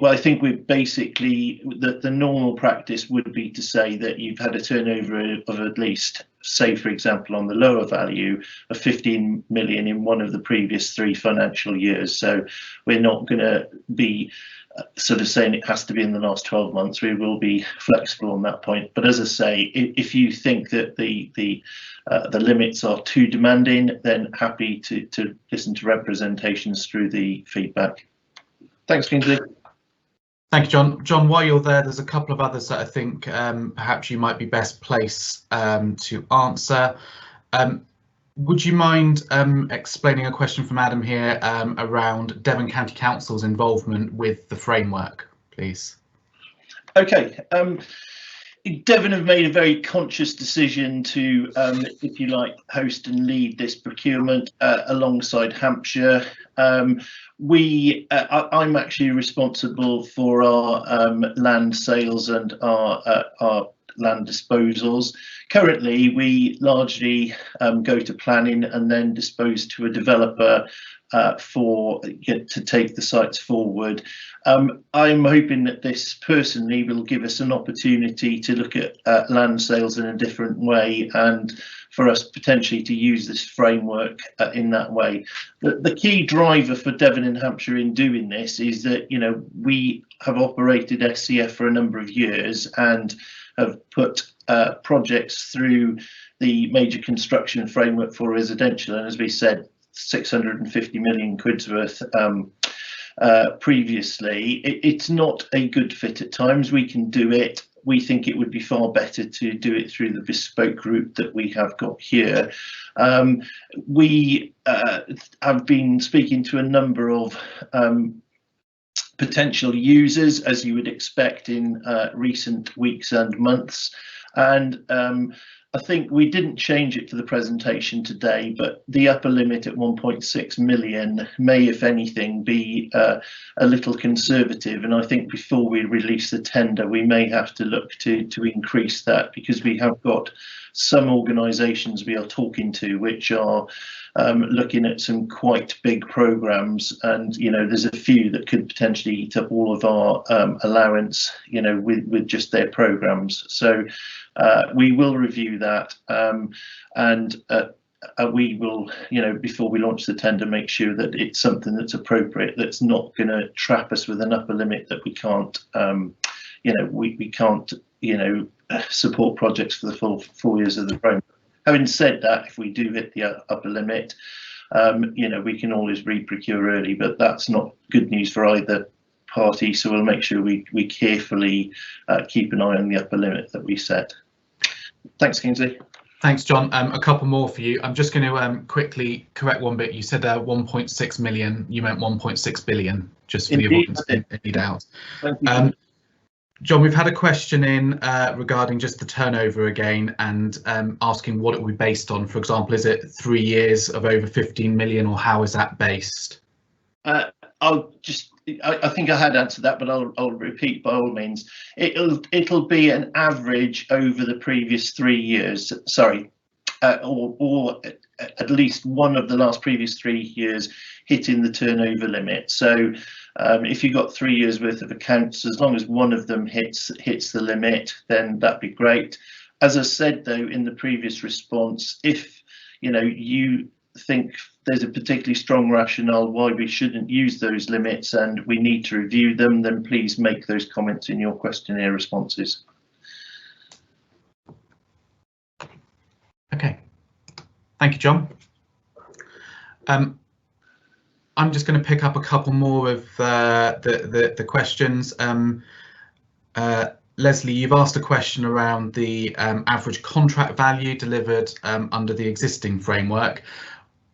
well, I think we're basically the normal practice would be to say that you've had a turnover of at least, say for example on the lower value, of 15 million in one of the previous 3 financial years. So we're not going to be sort of saying it has to be in the last 12 months. We will be flexible on that point, but as I say, if you think that the limits are too demanding, then happy to listen to representations through the feedback. Thanks, Kingsley. Thank you, John. John, while you're there, there's a couple of others that I think perhaps you might be best placed to answer. Would you mind explaining a question from Adam here around Devon County Council's involvement with the framework, please? Okay. Devon have made a very conscious decision to, if you like, host and lead this procurement alongside Hampshire. I'm actually responsible for our land sales and our land disposals. Currently, we largely go to planning and then dispose to a developer to take the sites forward. I'm hoping that this personally will give us an opportunity to look at land sales in a different way, and for us potentially to use this framework in that way. The key driver for Devon and Hampshire in doing this is that, you know, we have operated SCF for a number of years and have put projects through the major construction framework for residential, and as we said, 650 million quid's worth previously. It's not a good fit at times. We can do it. We think it would be far better to do it through the bespoke route that we have got here. We have been speaking to a number of potential users, as you would expect in recent weeks and months, and I think we didn't change it to the presentation today, but the upper limit at 1.6 million may, if anything, be a little conservative, and I think before we release the tender we may have to look to increase that, because we have got some organisations we are talking to which are looking at some quite big programmes, and you know, there's a few that could potentially eat up all of our allowance, you know, with just their programmes. So we will review that, and we will, you know, before we launch the tender, make sure that it's something that's appropriate, that's not going to trap us with an upper limit that we can't, you know, we can't, you know, support projects for the full 4 years of the framework. Having said that, if we do hit the upper limit, you know, we can always re-procure early, but that's not good news for either party, so we'll make sure we carefully keep an eye on the upper limit that we set. Thanks, Kingsley. Thanks, John. A couple more for you. I'm just going to quickly correct one bit. You said 1.6 million. You meant 1.6 billion, just for the avoidance of any doubt. John, we've had a question in regarding just the turnover again, and asking what it will be based on. For example, is it 3 years of over 15 million, or how is that based? I think I had answered that, but I'll repeat by all means. It'll be an average over the previous 3 years. Sorry, or at least one of the last previous 3 years hitting the turnover limit. So if you got 3 years worth of accounts, as long as one of them hits the limit, then that'd be great. As I said though in the previous response, if you think there's a particularly strong rationale why we shouldn't use those limits and we need to review them, then please make those comments in your questionnaire responses. Okay, thank you, John. I'm just going to pick up a couple more of the questions. Leslie, you've asked a question around the average contract value delivered under the existing framework.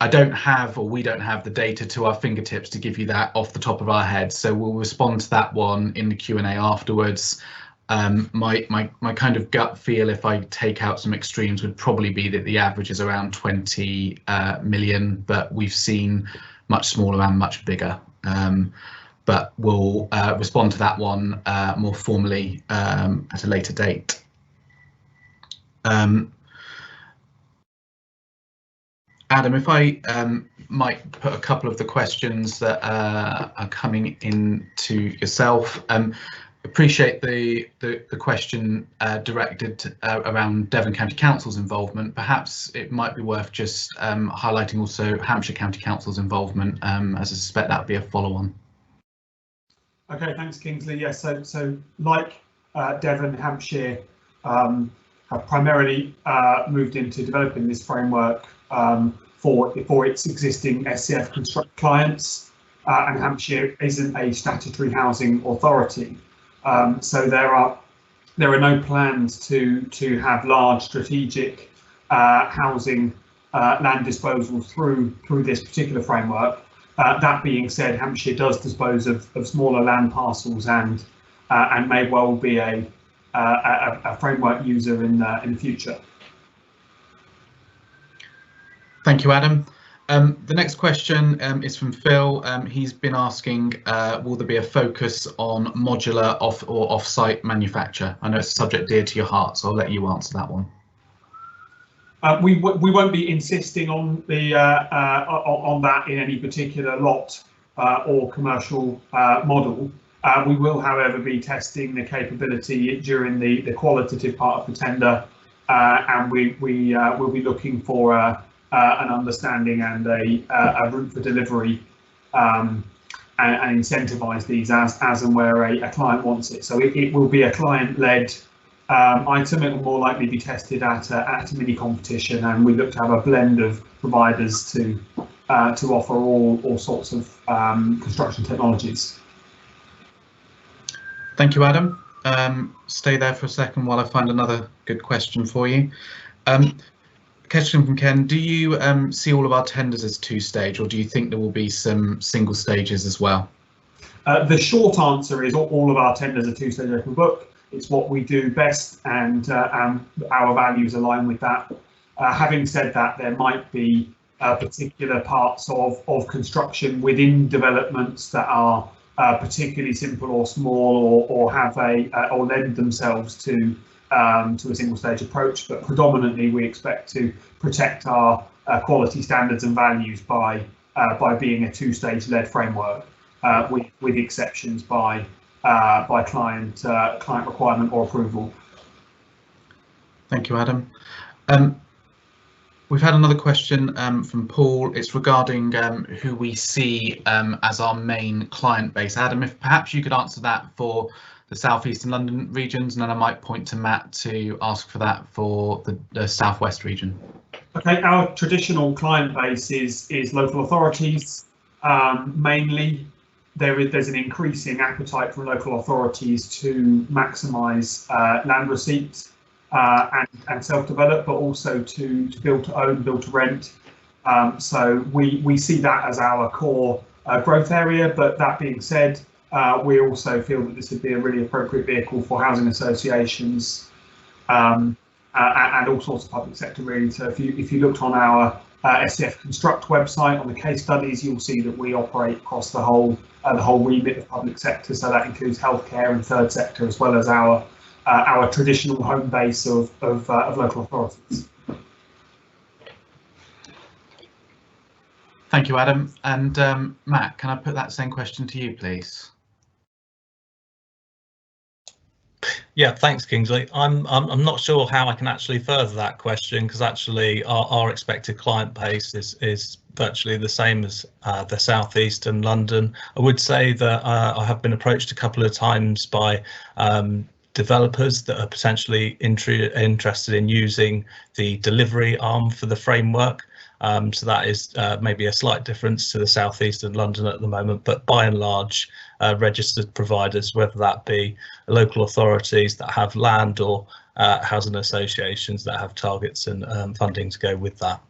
I don't have, or we don't have, the data to our fingertips to give you that off the top of our heads, so we'll respond to that one in the Q&A afterwards. My kind of gut feel, if I take out some extremes, would probably be that the average is around 20 million, but we've seen much smaller and much bigger. But we'll respond to that one more formally at a later date. Adam, if I might put a couple of the questions that are coming in to yourself. Appreciate the question directed around Devon County Council's involvement. Perhaps it might be worth just highlighting also Hampshire County Council's involvement, as I suspect that would be a follow-on. Okay, thanks, Kingsley. Yes, so like Devon, Hampshire have primarily moved into developing this framework for its existing SCF construct clients, and Hampshire isn't a statutory housing authority. So there are no plans to have large strategic housing land disposals through this particular framework. That being said, Hampshire does dispose of smaller land parcels and may well be a framework user in the future. Thank you, Adam. The next question is from Phil. He's been asking, will there be a focus on modular off-site manufacture? I know it's a subject dear to your heart, so I'll let you answer that one. We won't be insisting on on that in any particular lot or commercial model. We will, however, be testing the capability during the qualitative part of the tender, and we will be looking for an understanding and a route for delivery, and incentivise these as and where a client wants it. So it will be a client-led item. It will more likely be tested at a mini competition, and we look to have a blend of providers to offer all sorts of construction technologies. Thank you, Adam. Stay there for a second while I find another good question for you. Question from Ken: do you see all of our tenders as two-stage, or do you think there will be some single stages as well? The short answer is all of our tenders are two-stage open book. It's what we do best, and our values align with that. Having said that, there might be particular parts of construction within developments that are particularly simple or small, or have or lend themselves to a single stage approach, but predominantly we expect to protect our quality standards and values by being a two-stage led framework, with exceptions by client requirement or approval. Thank you, Adam. We've had another question from Paul. It's regarding who we see as our main client base. Adam, if perhaps you could answer that for the South East and London regions, and then I might point to Matt to ask for that for the South West region. Okay, our traditional client base is local authorities, mainly. there's an increasing appetite from local authorities to maximise land receipts and self-develop, but also to build to own, build to rent. So we see that as our core growth area. But that being said, we also feel that this would be a really appropriate vehicle for housing associations and all sorts of public sector really. So if you looked on our SCF Construct website on the case studies, you'll see that we operate across the whole remit of public sector. So that includes healthcare and third sector, as well as our traditional home base of local authorities. Thank you, Adam. And Matt, can I put that same question to you, please? Yeah, thanks, Kingsley. I'm not sure how I can actually further that question, because actually our expected client base is virtually the same as the South East and London. I would say that I have been approached a couple of times by developers that are potentially interested in using the delivery arm for the framework. So that is maybe a slight difference to the South East and London at the moment, but by and large, registered providers, whether that be local authorities that have land or housing associations that have targets and funding to go with that.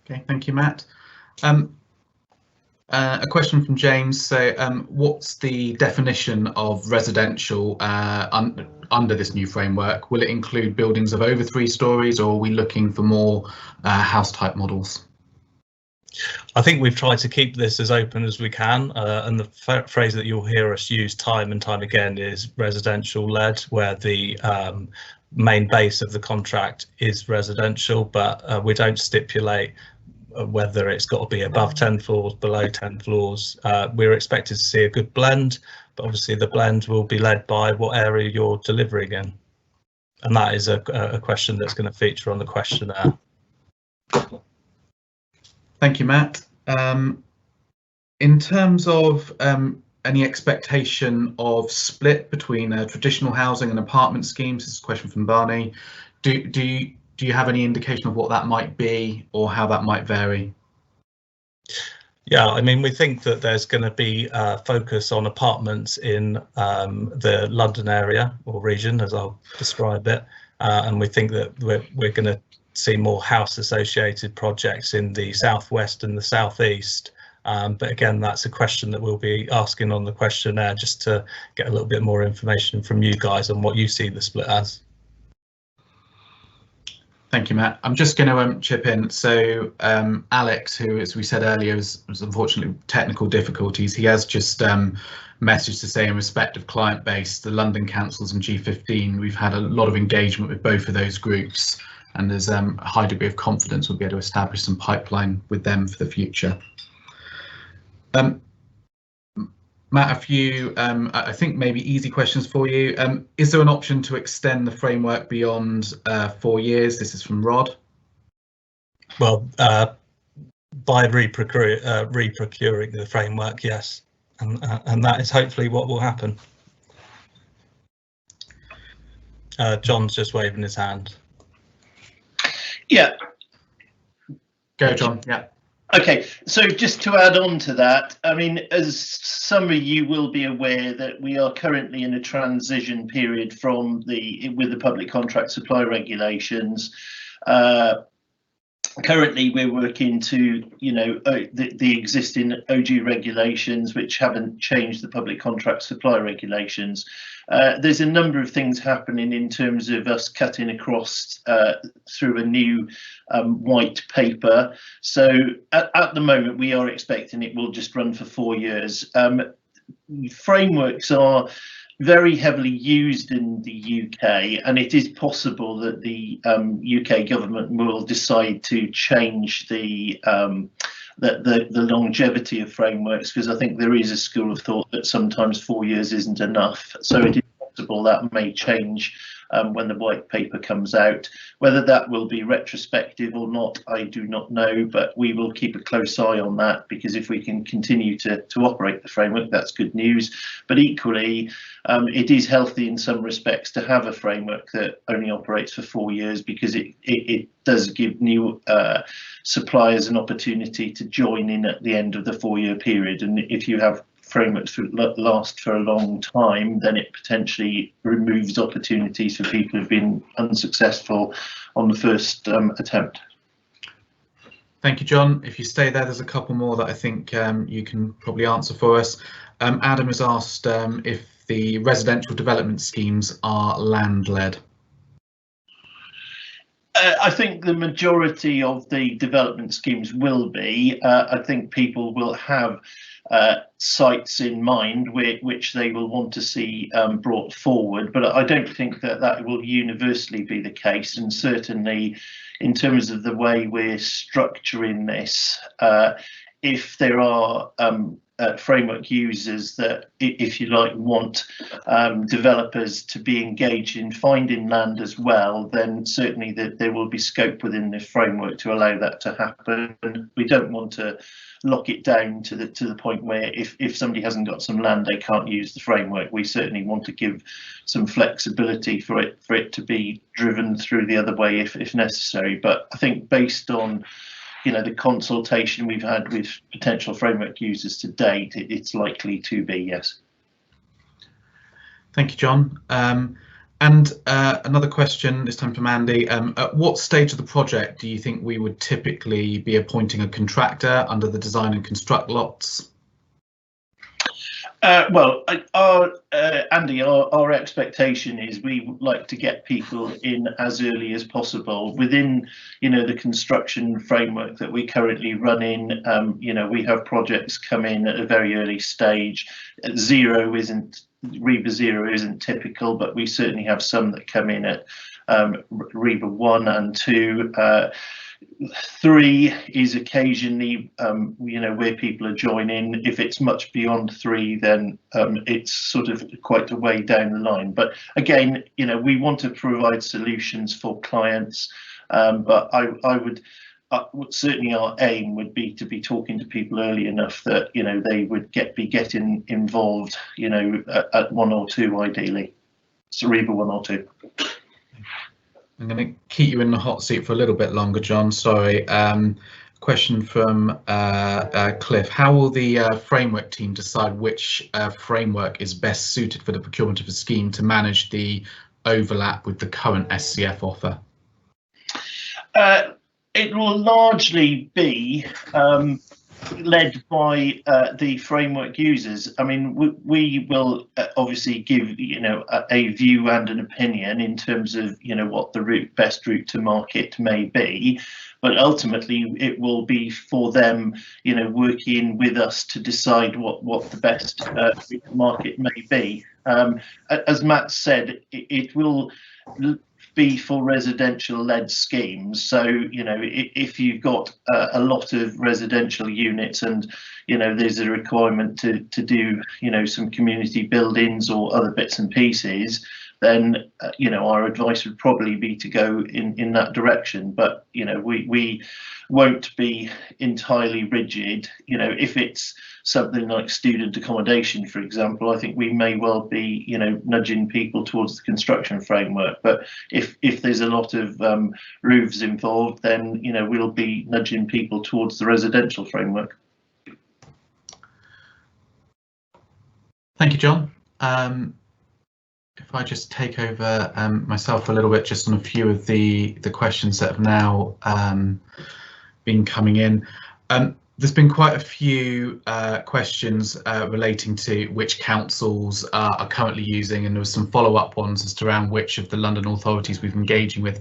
Okay, thank you, Matt. A question from James. So what's the definition of residential under this new framework? Will it include buildings of over 3 stories, or are we looking for more house type models? I think we've tried to keep this as open as we can, and the phrase that you'll hear us use time and time again is residential led, where the main base of the contract is residential, but we don't stipulate whether it's got to be above 10 floors, below 10 floors. We're expected to see a good blend, but obviously the blend will be led by what area you're delivering in. And that is a question that's going to feature on the questionnaire. Thank you, Matt. In terms of any expectation of split between traditional housing and apartment schemes, this is a question from Barney. Do you have any indication of what that might be or how that might vary? Yeah, I mean, we think that there's going to be a focus on apartments in the London area or region, as I'll describe it, and we think that we're going to see more house associated projects in the southwest and the southeast. But again, that's a question that we'll be asking on the questionnaire, just to get a little bit more information from you guys on what you see the split as. Thank you, Matt. I'm just going to chip in. So Alex, who, as we said earlier, was unfortunately technical difficulties, he has just messaged to say, in respect of client base, the London councils and G15, we've had a lot of engagement with both of those groups, and there's a high degree of confidence we'll be able to establish some pipeline with them for the future. Matt, a few, I think maybe easy questions for you. Is there an option to extend the framework beyond 4 years? This is from Rod. Well, by reprocuring the framework, yes, and that is hopefully what will happen. John's just waving his hand. Yeah. Go, John. Yeah. Okay, so just to add on to that, I mean, as some of you will be aware, that we are currently in a transition period with the public contract supply regulations. Currently, we're working to, the existing OG regulations, which haven't changed the public contract supply regulations. There's a number of things happening in terms of us cutting across through a new white paper. So at the moment, we are expecting it will just run for 4 years. Frameworks are very heavily used in the UK, and it is possible that the UK government will decide to change the longevity of frameworks, because I think there is a school of thought that sometimes 4 years isn't enough. So it is possible that may change when the white paper comes out. Whether that will be retrospective or not, I do not know, but we will keep a close eye on that, because if we can continue to operate the framework, that's good news. But equally, it is healthy in some respects to have a framework that only operates for 4 years, because it does give new suppliers an opportunity to join in at the end of the 4-year period. And if you have frameworks that last for a long time, then it potentially removes opportunities for people who've been unsuccessful on the first attempt. Thank you, John. If you stay there, there's a couple more that I think you can probably answer for us. Adam has asked if the residential development schemes are land-led. I think the majority of the development schemes will be. I think people will have sites in mind which they will want to see brought forward, but I don't think that will universally be the case. And certainly in terms of the way we're structuring this, if there are framework users that, if you like, want developers to be engaged in finding land as well, then certainly there will be scope within the framework to allow that to happen. We don't want to lock it down to the point where if somebody hasn't got some land, they can't use the framework. We certainly want to give some flexibility for it to be driven through the other way if necessary. But I think based on the consultation we've had with potential framework users to date, it's likely to be yes. Thank you, John. And another question, this time from Andy. At what stage of the project do you think we would typically be appointing a contractor under the design and construct lots? Well, Andy, our expectation is we would like to get people in as early as possible within, the construction framework that we currently run in. We have projects come in at a very early stage. REBA 0 isn't typical, but we certainly have some that come in at REBA 1 and 2. 3 is occasionally, where people are joining. If it's much beyond 3, then it's sort of quite a way down the line. But again, we want to provide solutions for clients. But I would certainly, our aim would be to be talking to people early enough that they would be getting involved, at 1 or 2 ideally. So REBA 1 or 2. I'm going to keep you in the hot seat for a little bit longer, John. Sorry. Question from Cliff. How will the framework team decide which framework is best suited for the procurement of a scheme to manage the overlap with the current SCF offer? It will largely be led by the framework users. I mean, we will obviously give a view and an opinion in terms of what the best route to market may be, but ultimately it will be for them working with us to decide what the best route to market may be. As Matt said, it will be for residential led schemes. So if you've got a lot of residential units and there's a requirement to do some community buildings or other bits and pieces, then our advice would probably be to go in that direction. But we won't be entirely rigid. If it's something like student accommodation, for example, I think we may well be nudging people towards the construction framework. But if there's a lot of roofs involved, then we'll be nudging people towards the residential framework. Thank you, John. If I just take over myself a little bit, just on a few of the questions that have now been coming in. There's been quite a few questions relating to which councils are currently using, and there was some follow-up ones as to around which of the London authorities we've been engaging with.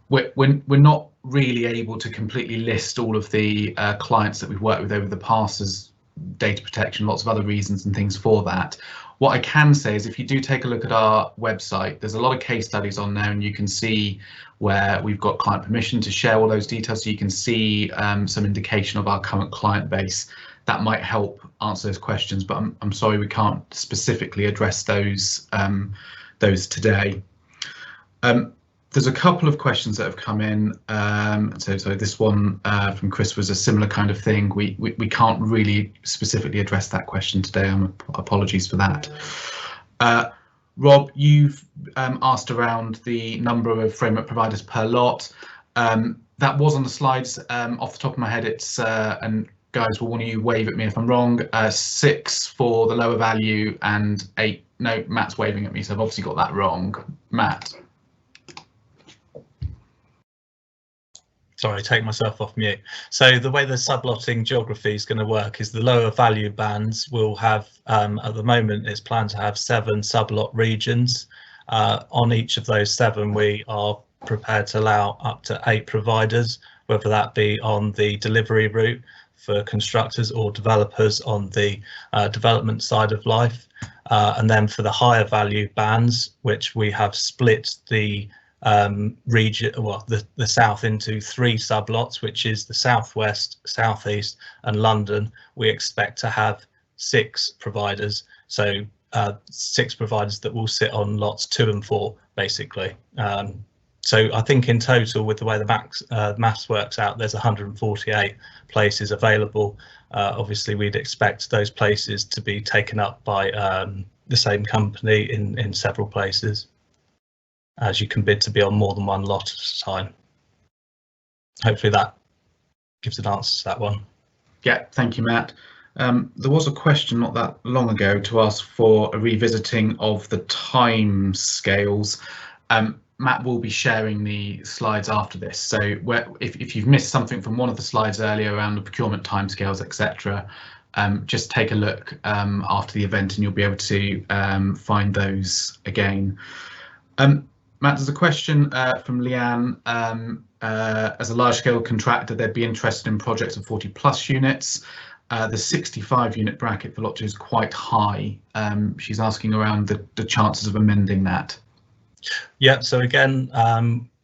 We're not really able to completely list all of the clients that we've worked with over the past, as data protection, lots of other reasons and things for that. What I can say is if you do take a look at our website, there's a lot of case studies on there, and you can see where we've got client permission to share all those details, so you can see some indication of our current client base. That might help answer those questions, but I'm sorry we can't specifically address those today. There's a couple of questions that have come in. So this one from Chris was a similar kind of thing. We can't really specifically address that question today. Apologies for that. Rob, you've asked around the number of framework providers per lot. That was on the slides. Off the top of my head, it's and guys will want you wave at me if I'm wrong. 6 for the lower value and 8. No, Matt's waving at me, so I've obviously got that wrong. Matt. Sorry, take myself off mute. So the way the sublotting geography is going to work is the lower value bands will have, at the moment, it's planned to have 7 sublot regions. On each of those 7, we are prepared to allow up to 8 providers, whether that be on the delivery route for constructors or developers on the development side of life. And then for the higher value bands, which we have split the region, well, the south into 3 sublots, which is the southwest, southeast and London. We expect to have 6 providers, so 6 providers that will sit on lots 2 and 4 basically. So I think in total, with the way the maths works out, there's 148 places available. Obviously we'd expect those places to be taken up by the same company in several places, as you can bid to be on more than one lot at a time. Hopefully that gives an answer to that one. Yeah, thank you, Matt. There was a question not that long ago to ask for a revisiting of the time scales. Matt will be sharing the slides after this, so if you've missed something from one of the slides earlier around the procurement timescales, etc., just take a look after the event and you'll be able to find those again. Matt, there's a question from Leanne. As a large-scale contractor, they'd be interested in projects of 40+ units. The 65 unit bracket for lot 2 is quite high. She's asking around the chances of amending that. Yeah, so again,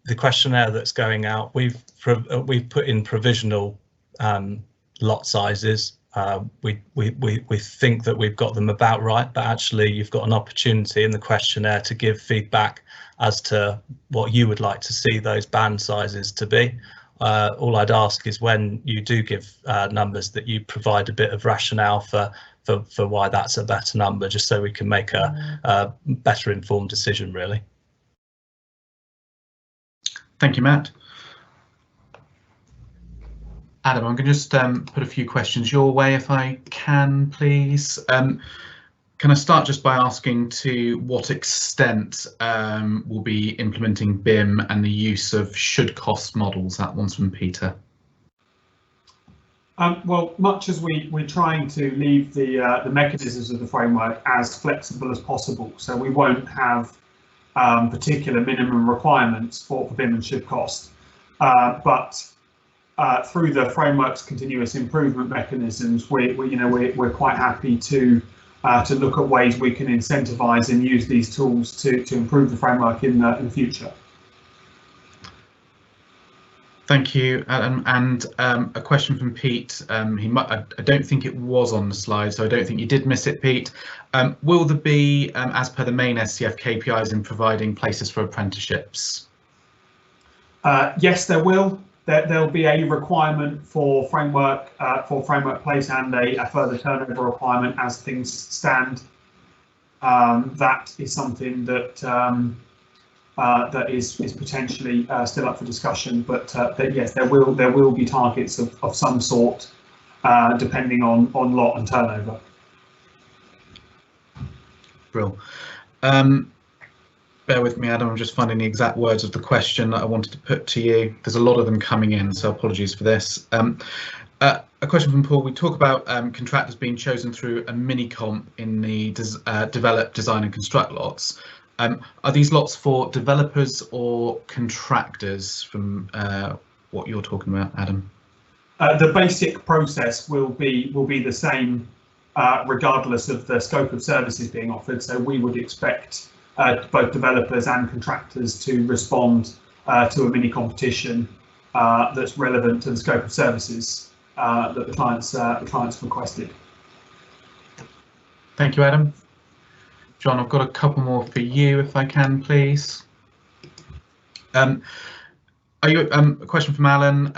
the questionnaire that's going out, we've put in provisional lot sizes. We think that we've got them about right, but actually you've got an opportunity in the questionnaire to give feedback as to what you would like to see those band sizes to be. All I'd ask is when you do give numbers that you provide a bit of rationale for why that's a better number, just so we can make a better informed decision, really. Thank you, Matt. Adam, I'm going to just put a few questions your way if I can, please. Can I start just by asking to what extent we'll be implementing BIM and the use of should cost models? That one's from Peter. Well, much as we're trying to leave the mechanisms of the framework as flexible as possible, so we won't have particular minimum requirements for BIM and should cost, but through the framework's continuous improvement mechanisms, we're quite happy to look at ways we can incentivise and use these tools to improve the framework in the future. Thank you, Adam. And a question from Pete. I don't think it was on the slide, so I don't think you did miss it, Pete. Will there be, as per the main SCF KPIs, in providing places for apprenticeships? Yes, there will. There'll be a requirement for framework place and a further turnover requirement as things stand. That is something that that is potentially still up for discussion, but yes, there will be targets of some sort depending on lot and turnover. Brill. Bear with me, Adam, I'm just finding the exact words of the question that I wanted to put to you. There's a lot of them coming in, so apologies for this. A question from Paul. We talk about contractors being chosen through a mini-comp in the develop, design and construct lots. Are these lots for developers or contractors from what you're talking about, Adam? The basic process will be the same regardless of the scope of services being offered, so we would expect both developers and contractors to respond to a mini competition that's relevant to the scope of services that the clients requested. Thank you, Adam. John, I've got a couple more for you, if I can, please. A question from Alan.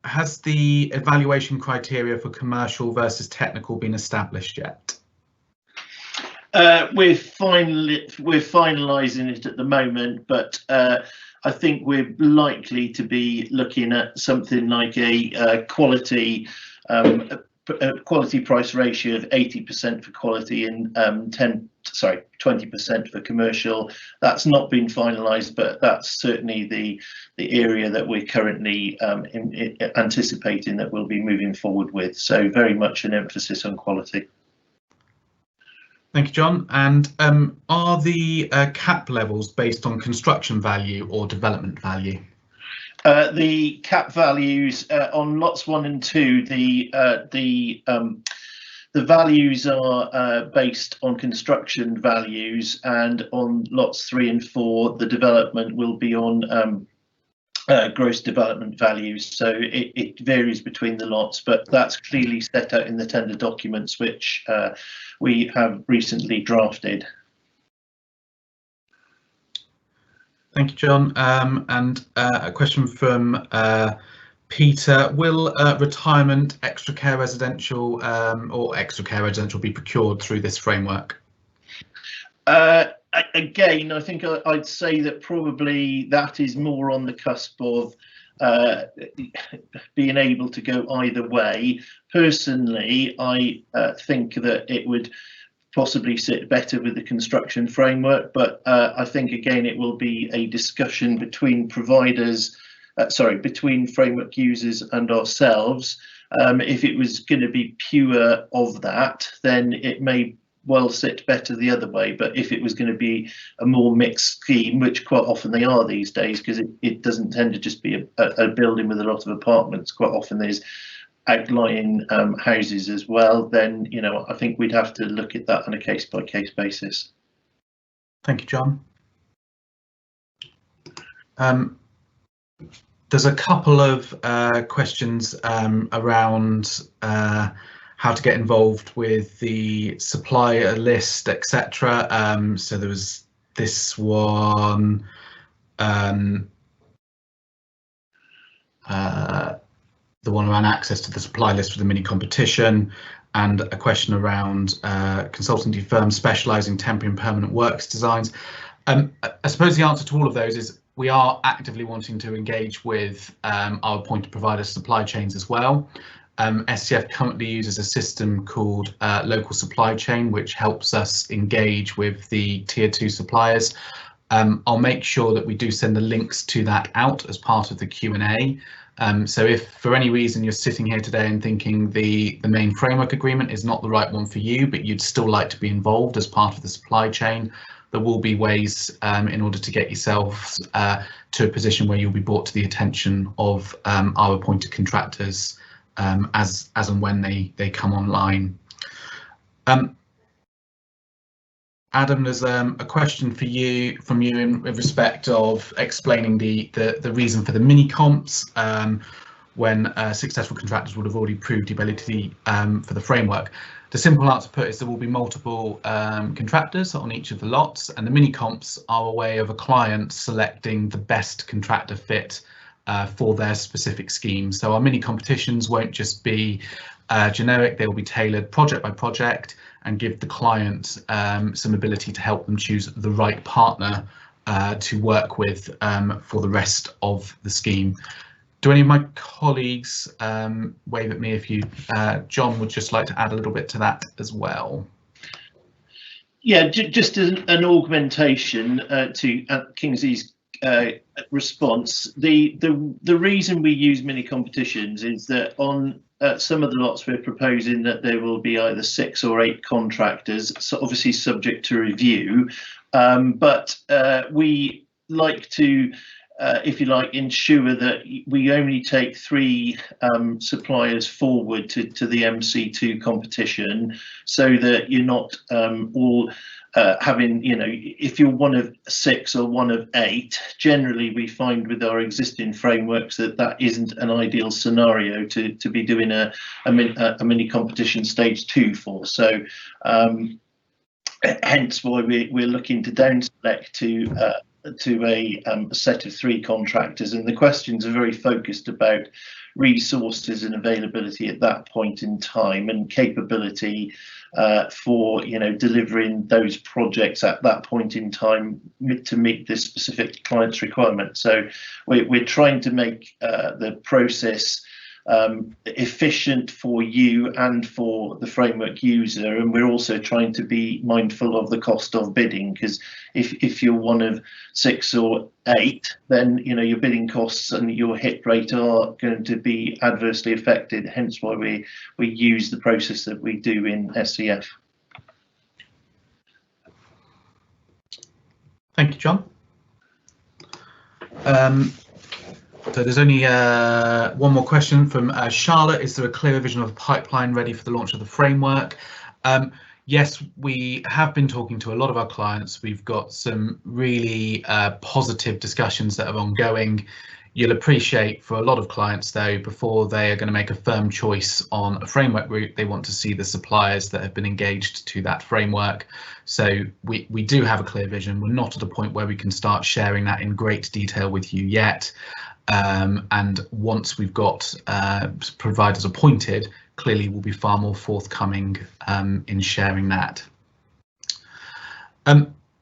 Has the evaluation criteria for commercial versus technical been established yet? We're finalising it at the moment, but I think we're likely to be looking at something like a quality price ratio of 80% for quality and 20% for commercial. That's not been finalised, but that's certainly the area that we're currently anticipating that we'll be moving forward with. So very much an emphasis on quality. Thank you, John. And are the cap levels based on construction value or development value? The cap values on lots 1 and 2, the values are based on construction values, and on lots 3 and 4, the development will be on gross development values. So it varies between the lots, but that's clearly set out in the tender documents, which we have recently drafted. Thank you, John. And a question from Peter. Will retirement, extra care residential or extra care residential be procured through this framework? Again, I think I'd say that probably that is more on the cusp of being able to go either way. Personally, I think that it would possibly sit better with the construction framework, but I think again it will be a discussion between providers, between framework users and ourselves. If it was going to be pure of that, then it may well sit better the other way, but if it was going to be a more mixed scheme, which quite often they are these days, because it doesn't tend to just be a building with a lot of apartments, quite often there's outlying houses as well, then I think we'd have to look at that on a case-by-case basis. Thank you, John. There's a couple of questions around how to get involved with the supplier list, etc. So there was this one. The one around access to the supply list for the mini competition, and a question around consultancy firms specialising temporary and permanent works designs. I suppose the answer to all of those is we are actively wanting to engage with our appointed provider supply chains as well. SCF currently uses a system called local supply chain, which helps us engage with the tier 2 suppliers. I'll make sure that we do send the links to that out as part of the Q&A. So if for any reason you're sitting here today and thinking the main framework agreement is not the right one for you, but you'd still like to be involved as part of the supply chain, there will be ways in order to get yourself to a position where you'll be brought to the attention of our appointed contractors as and when they come online. Adam, there's a question from you in respect of explaining the reason for the mini comps when successful contractors would have already proved the ability for the framework. The simple answer put is there will be multiple contractors on each of the lots, and the mini comps are a way of a client selecting the best contractor fit for their specific scheme. So our mini competitions won't just be generic, they will be tailored project by project and give the client some ability to help them choose the right partner to work with for the rest of the scheme. Do any of my colleagues wave at me if you, John, would just like to add a little bit to that as well? Yeah, just an augmentation to Kingsley's response. The reason we use mini competitions is that on some of the lots we're proposing that there will be either 6 or 8 contractors, so obviously subject to review, but we like to if you like, ensure that we only take 3 suppliers forward to the MC2 competition, so that you're not all having, if you're one of 6 or one of 8, generally we find with our existing frameworks that isn't an ideal scenario to be doing a mini competition stage 2 for. So hence why we're looking to down select to to a set of 3 contractors, and the questions are very focused about resources and availability at that point in time, and capability for delivering those projects at that point in time to meet this specific client's requirement. So we're trying to make the process efficient for you and for the framework user, and we're also trying to be mindful of the cost of bidding, because if you're one of 6 or 8, then your bidding costs and your hit rate are going to be adversely affected, hence why we use the process that we do in SCF. Thank you, John. So there's only one more question from Charlotte. Is there a clear vision of the pipeline ready for the launch of the framework? Yes, we have been talking to a lot of our clients. We've got some really positive discussions that are ongoing. You'll appreciate for a lot of clients, though, before they are going to make a firm choice on a framework route, they want to see the suppliers that have been engaged to that framework. So we do have a clear vision. We're not at a point where we can start sharing that in great detail with you yet. And once we've got providers appointed, clearly we'll be far more forthcoming in sharing that.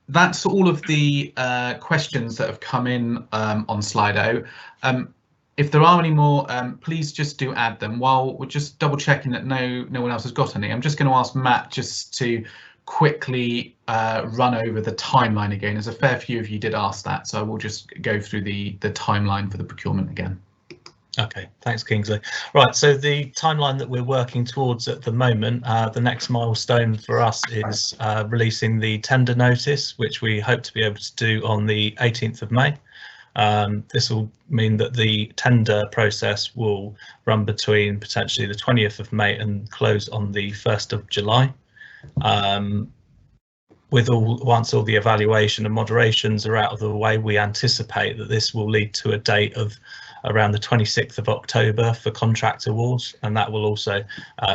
That's all of the questions that have come in on Slido. If there are any more, please just do add them. While we're just double checking that no one else has got any, I'm just going to ask Matt just to quickly run over the timeline again, as a fair few of you did ask that, so I will just go through the timeline for the procurement again. Okay, thanks Kingsley. Right, so the timeline that we're working towards at the moment, the next milestone for us is releasing the tender notice, which we hope to be able to do on the 18th of May. This will mean that the tender process will run between potentially the 20th of May and close on the 1st of July. Once all the evaluation and moderations are out of the way, we anticipate that this will lead to a date of around the 26th of October for contract awards, and that will also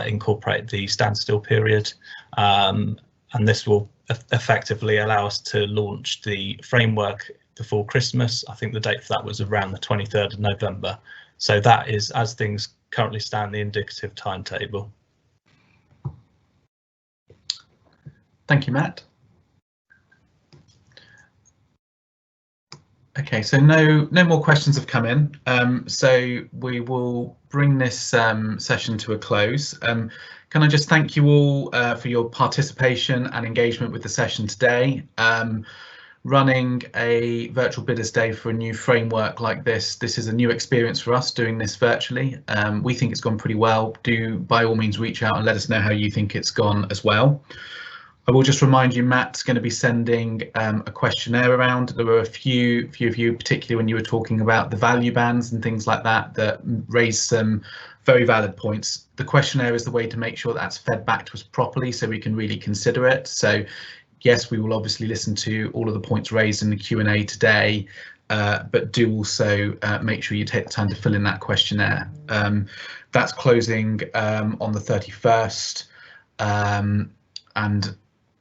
incorporate the standstill period, and this will effectively allow us to launch the framework before Christmas. I think the date for that was around the 23rd of November. So that is, as things currently stand, the indicative timetable. Thank you, Matt. Okay, so no more questions have come in, so we will bring this session to a close. Can I just thank you all for your participation and engagement with the session today. Running a virtual bidders day for a new framework like this is a new experience for us, doing this virtually. We think it's gone pretty well. Do by all means reach out and let us know how you think it's gone as well. I will just remind you, Matt's going to be sending a questionnaire around. There were a few of you, particularly when you were talking about the value bands and things like that, that raised some very valid points. The questionnaire is the way to make sure that's fed back to us properly so we can really consider it. So yes, we will obviously listen to all of the points raised in the Q&A today, but do also make sure you take the time to fill in that questionnaire. That's closing on the 31st, and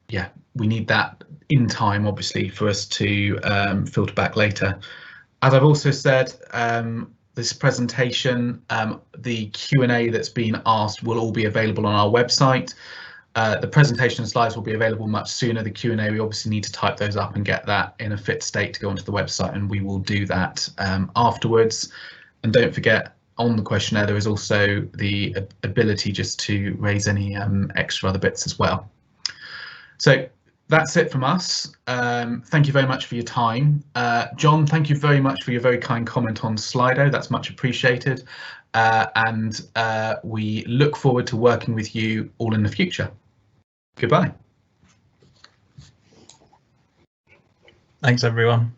yeah, we need that in time, obviously, for us to filter back later. As I've also said, this presentation, the Q&A that's been asked will all be available on our website. The presentation slides will be available much sooner. The Q&A, we obviously need to type those up and get that in a fit state to go onto the website, and we will do that afterwards. And don't forget, on the questionnaire, there is also the ability just to raise any extra other bits as well. So that's it from us. Thank you very much for your time. John, thank you very much for your very kind comment on Slido. That's much appreciated. And we look forward to working with you all in the future. Goodbye. Thanks, everyone.